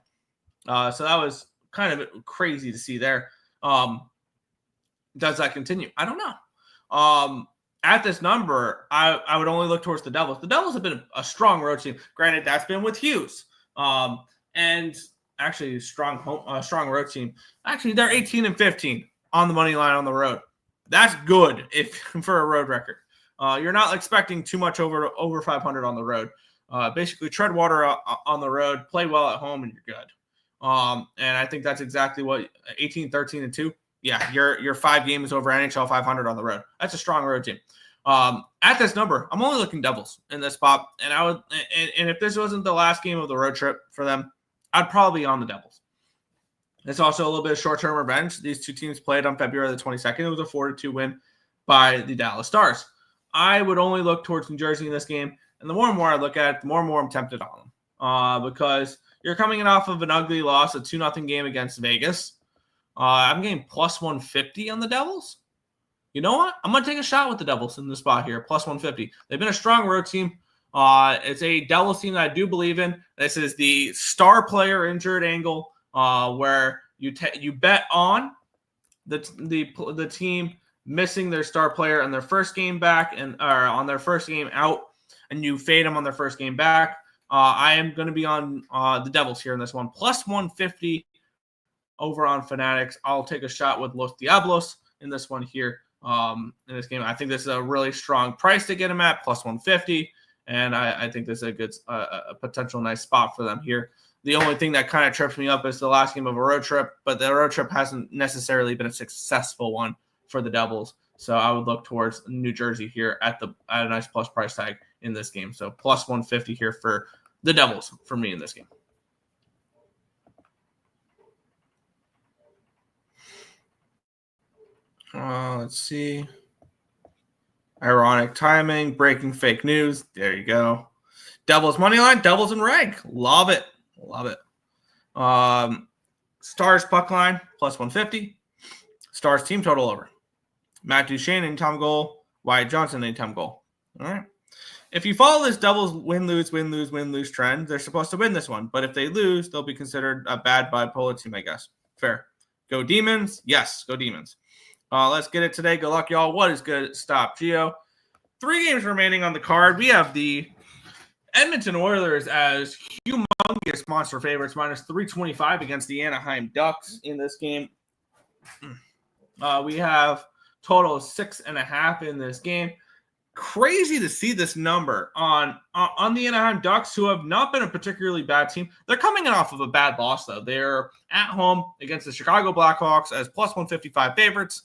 So that was kind of crazy to see there. Does that continue? I don't know. At this number, I would only look towards the Devils. The Devils have been a strong road team. Granted, that's been with Hughes. And actually, strong road team. Actually, they're 18-15 on the money line on the road. That's good if for a road record. You're not expecting too much over 500 on the road. Basically, tread water on the road, play well at home, and you're good. And I think that's exactly what 18, 13, and 2. Yeah, you're 5 games over NHL 500 on the road. That's a strong road team. At this number, I'm only looking Devils in this spot, and if this wasn't the last game of the road trip for them, I'd probably be on the Devils. It's also a little bit of short-term revenge. These two teams played on February the 22nd. It was a 4-2 win by the Dallas Stars. I would only look towards New Jersey in this game, and the more and more I look at it, the more and more I'm tempted on them because you're coming in off of an ugly loss, a 2-0 game against Vegas. I'm getting plus 150 on the Devils. You know what? I'm going to take a shot with the Devils in this spot here, plus 150. They've been a strong road team. It's a Devils team that I do believe in. This is the star player injured angle where you bet on the team missing their star player on their first game back or on their first game out, and you fade them on their first game back. I am going to be on the Devils here in this one, plus 150 over on Fanatics. I'll take a shot with Los Diablos in this one here. In this game, I think this is a really strong price to get them at, plus 150, and I think this is a good, a potential nice spot for them here. The only thing that kind of trips me up is the last game of a road trip, but the road trip hasn't necessarily been a successful one for the Devils. So I would look towards New Jersey here at a nice plus price tag in this game. So plus 150 here for the Devils for me in this game. Let's see. Ironic timing, breaking fake news. There you go. Devils money line, Devils and reg. Love it. Love it. Stars puck line, plus 150. Stars team total over. Matt Duchene, anytime goal. Wyatt Johnson, anytime goal. All right. If you follow this Devils win-lose trend, they're supposed to win this one. But if they lose, they'll be considered a bad bipolar team, I guess. Fair. Go Demons? Yes, go Demons. Let's get it today. Good luck, y'all. What is good? Stop, Gio. 3 games remaining on the card. We have the Edmonton Oilers as humongous monster favorites, minus 325 against the Anaheim Ducks in this game. We have total of 6.5 in this game. Crazy to see this number on the Anaheim Ducks, who have not been a particularly bad team. They're coming in off of a bad loss, though. They're at home against the Chicago Blackhawks as plus 155 favorites.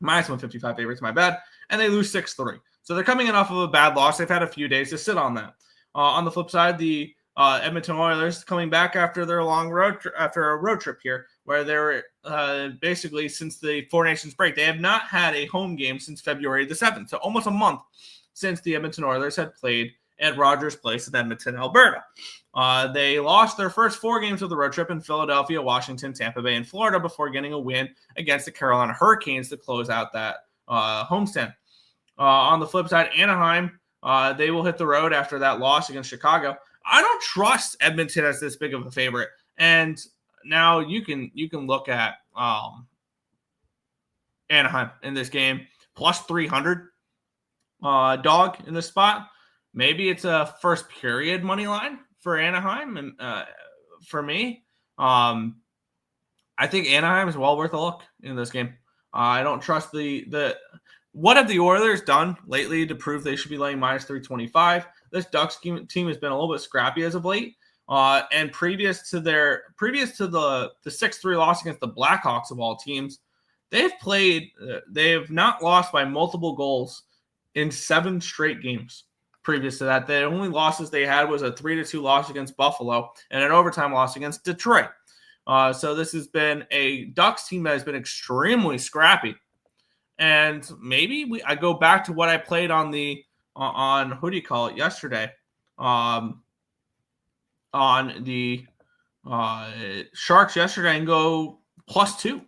Minus 155 favorites, my bad. And they lose 6-3. So they're coming in off of a bad loss. They've had a few days to sit on that. On the flip side, the Edmonton Oilers coming back after their long after a road trip here, where they're basically since the Four Nations break, they have not had a home game since February the 7th. So almost a month since the Edmonton Oilers had played at Rogers Place in Edmonton, Alberta. They lost their first 4 games of the road trip in Philadelphia, Washington, Tampa Bay, and Florida before getting a win against the Carolina Hurricanes to close out that homestand. On the flip side, Anaheim, they will hit the road after that loss against Chicago. I don't trust Edmonton as this big of a favorite. And now you can look at Anaheim in this game, plus 300 dog in this spot. Maybe it's a first period money line for Anaheim. And for me, I think Anaheim is well worth a look in this game. I don't trust the what have the Oilers done lately to prove they should be laying minus 325? This Ducks team has been a little bit scrappy as of late. And previous to the 6-3 loss against the Blackhawks of all teams, they have not lost by multiple goals in 7 straight games. Previous to that, the only losses they had was a 3-2 loss against Buffalo and an overtime loss against Detroit. So this has been a Ducks team that has been extremely scrappy. And maybe I go back to what I played on yesterday, on the Sharks yesterday, and go +2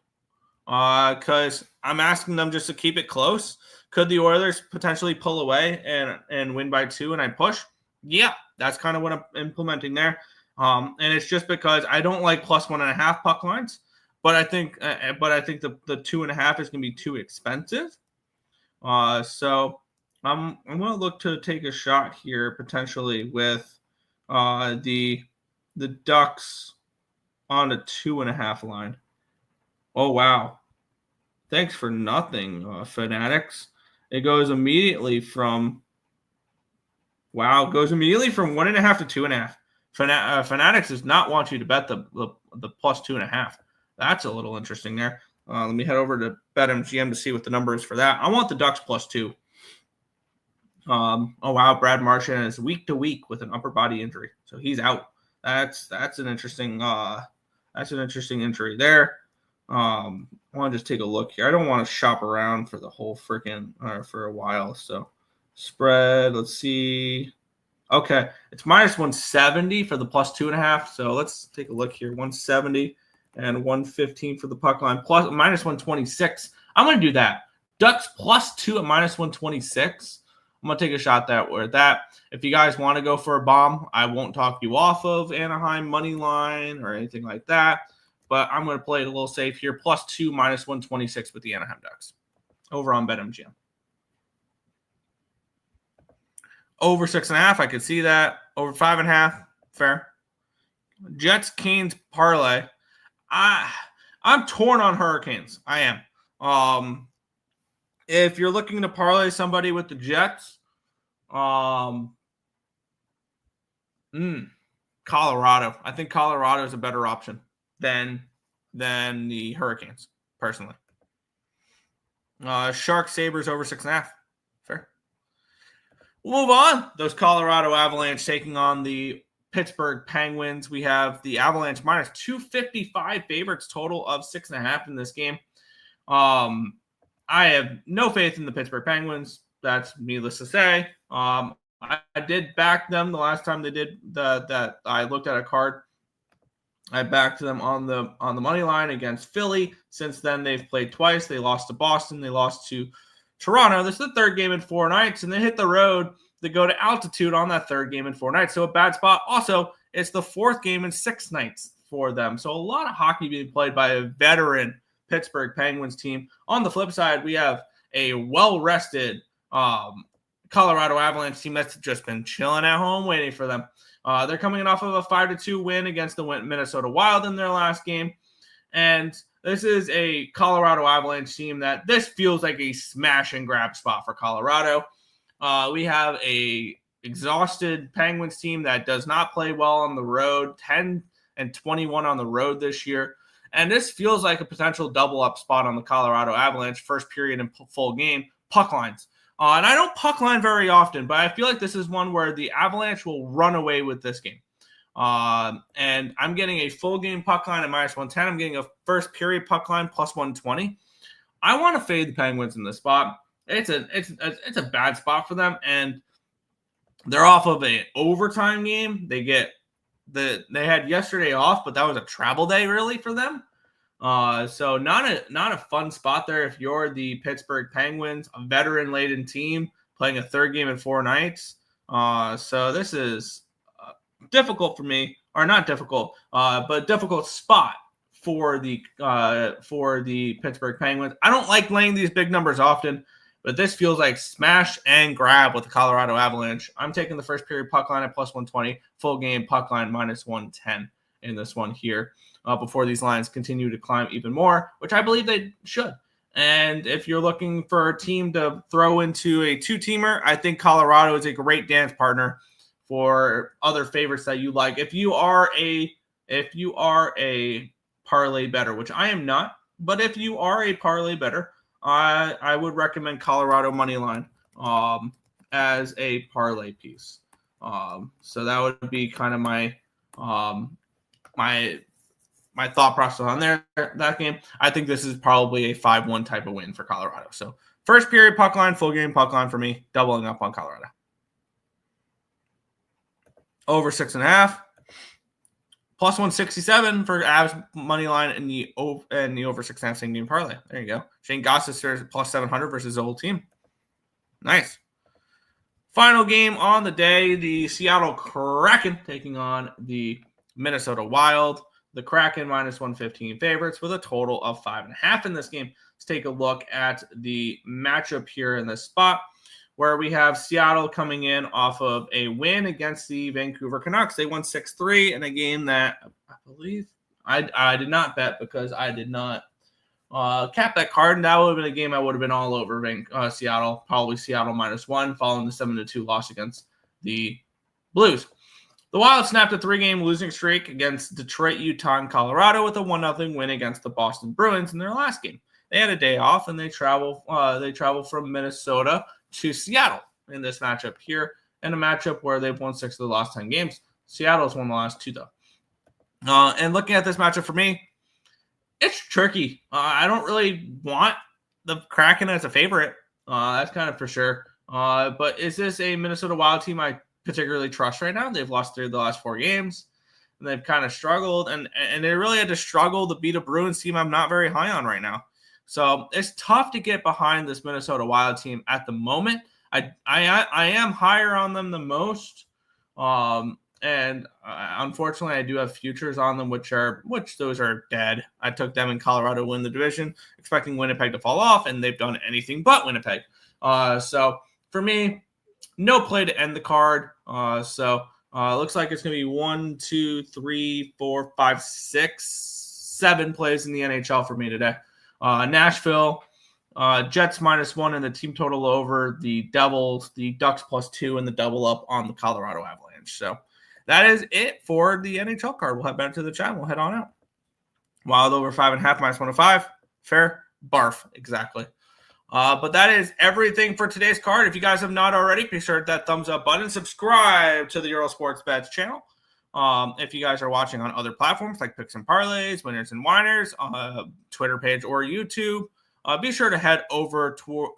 because I'm asking them just to keep it close. Could the Oilers potentially pull away and win by 2 and I push? Yeah, that's kind of what I'm implementing there. And it's just because I don't like +1.5 puck lines. But I think the 2.5 is going to be too expensive. So I'm going to look to take a shot here potentially with the Ducks on a 2.5 line. Oh wow, Thanks for nothing, Fanatics. It goes immediately from 1.5 to 2.5. Fanatics does not want you to bet the plus 2.5. That's a little interesting there. Let me head over to BetMGM to see what the number is for that. I want the Ducks plus 2. Oh wow, Brad Marchand is week to week with an upper body injury, so he's out. That's an interesting injury there. I want to just take a look here. I don't want to shop around for the whole for a while. So spread, let's see. Okay, it's minus 170 for the plus 2.5. So let's take a look here. 170 and 115 for the puck line, plus minus 126. I'm going to do that. Ducks plus 2 at minus 126. I'm going to take a shot at that. If you guys want to go for a bomb, I won't talk you off of Anaheim money line or anything like that. But I'm going to play it a little safe here. Plus 2, minus 126 with the Anaheim Ducks. Over on BetMGM. Over 6.5, I could see that. Over 5.5, fair. Jets, Canes, parlay. I'm torn on Hurricanes. I am. If you're looking to parlay somebody with the Jets, Colorado. I think Colorado is a better option than the Hurricanes, personally. Sharks, Sabres over 6.5. Fair. We'll move on. Those Colorado Avalanche taking on the Pittsburgh Penguins. We have the Avalanche minus 255 favorites, total of 6.5 in this game. I have no faith in the Pittsburgh Penguins. That's needless to say. I did back them the last time they did that. I looked at a card. I backed them on the money line against Philly. Since then, they've played twice. They lost to Boston. They lost to Toronto. This is the third game in 4 nights, and they hit the road to go to altitude on that third game in 4 nights. So a bad spot. Also, it's the 4th game in 6 nights for them. So a lot of hockey being played by a veteran Pittsburgh Penguins team. On the flip side, we have a well-rested Colorado Avalanche team that's just been chilling at home waiting for them. They're coming off of a 5-2 win against the Minnesota Wild in their last game. And this is a Colorado Avalanche team that this feels like a smash and grab spot for Colorado. We have a exhausted Penguins team that does not play well on the road, 10-21 on the road this year. And this feels like a potential double-up spot on the Colorado Avalanche, first period and full game, puck lines. And I don't puck line very often, but I feel like this is one where the Avalanche will run away with this game. And I'm getting a full game puck line at minus 110. I'm getting a first period puck line plus 120. I want to fade the Penguins in this spot. It's a bad spot for them, and they're off of an overtime game. They had yesterday off, but that was a travel day really for them. So not a fun spot there if you're the Pittsburgh Penguins, a veteran-laden team playing a third game in 4 nights. So this is difficult for me, or not difficult, but difficult spot for the Pittsburgh Penguins. I don't like laying these big numbers often, but this feels like smash and grab with the Colorado Avalanche. I'm taking the first period puck line at plus 120, full game puck line minus 110 in this one here before these lines continue to climb even more, which I believe they should. And if you're looking for a team to throw into a 2-teamer, I think Colorado is a great dance partner for other favorites that you like. If you are a parlay bettor, which I am not, but if you are a parlay bettor, I would recommend Colorado money line as a parlay piece. So that would be kind of my my thought process on that game. I think this is probably a 5-1 type of win for Colorado. So first period puck line, full game puck line for me, doubling up on Colorado. Over 6.5. Plus 167 for Avs money line and the over 6.5 same game parlay. There you go. Shane Goss is plus 700 versus the whole team. Nice. Final game on the day, the Seattle Kraken taking on the Minnesota Wild. The Kraken minus 115 favorites with a total of 5.5 in this game. Let's take a look at the matchup here in this spot, where we have Seattle coming in off of a win against the Vancouver Canucks. They won 6-3 in a game that I believe I did not bet because I did not cap that card, and that would have been a game I would have been all over. Seattle, probably Seattle -1, following the 7-2 loss against the Blues. The Wild snapped a 3-game losing streak against Detroit, Utah, and Colorado with a 1-0 win against the Boston Bruins in their last game. They had a day off, and they travel from Minnesota to Seattle in this matchup here, in a matchup where they've won 6 of the last 10 games. Seattle's won the last 2, though. And looking at this matchup for me, it's tricky. I don't really want the Kraken as a favorite. That's kind of for sure. But is this a Minnesota Wild team I particularly trust right now? They've lost 3 of the last 4 games, and they've kind of struggled, and they really had to struggle to beat a Bruins team I'm not very high on right now. So it's tough to get behind this Minnesota Wild team at the moment. I am higher on them than most, and unfortunately, I do have futures on them, which those are dead. I took them in Colorado to win the division, expecting Winnipeg to fall off, and they've done anything but Winnipeg. So for me, no play to end the card. So looks like it's going to be 1, 2, 3, 4, 5, 6, 7 plays in the NHL for me today. Nashville, Jets -1 and the team total over the Devils, the Ducks +2, and the double up on the Colorado Avalanche. So that is it for the NHL card. We'll head back to the chat. We'll head on out. Wild over 5.5 -105. Fair? Barf. Exactly. But that is everything for today's card. If you guys have not already, be sure to hit that thumbs up button. Subscribe to the Earle Sports Bets channel. If you guys are watching on other platforms like Picks and Parleys, Winners and Whiners, Twitter page, or YouTube, be sure to head over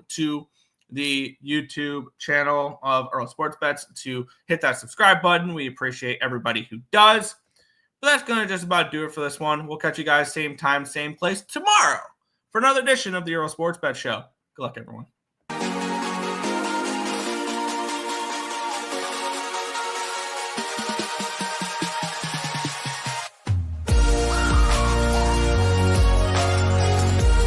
to the YouTube channel of Earle Sports Bets to hit that subscribe button. We appreciate everybody who does. But that's going to just about do it for this one. We'll catch you guys same time, same place tomorrow for another edition of the Earle Sports Bet Show. Good luck, everyone.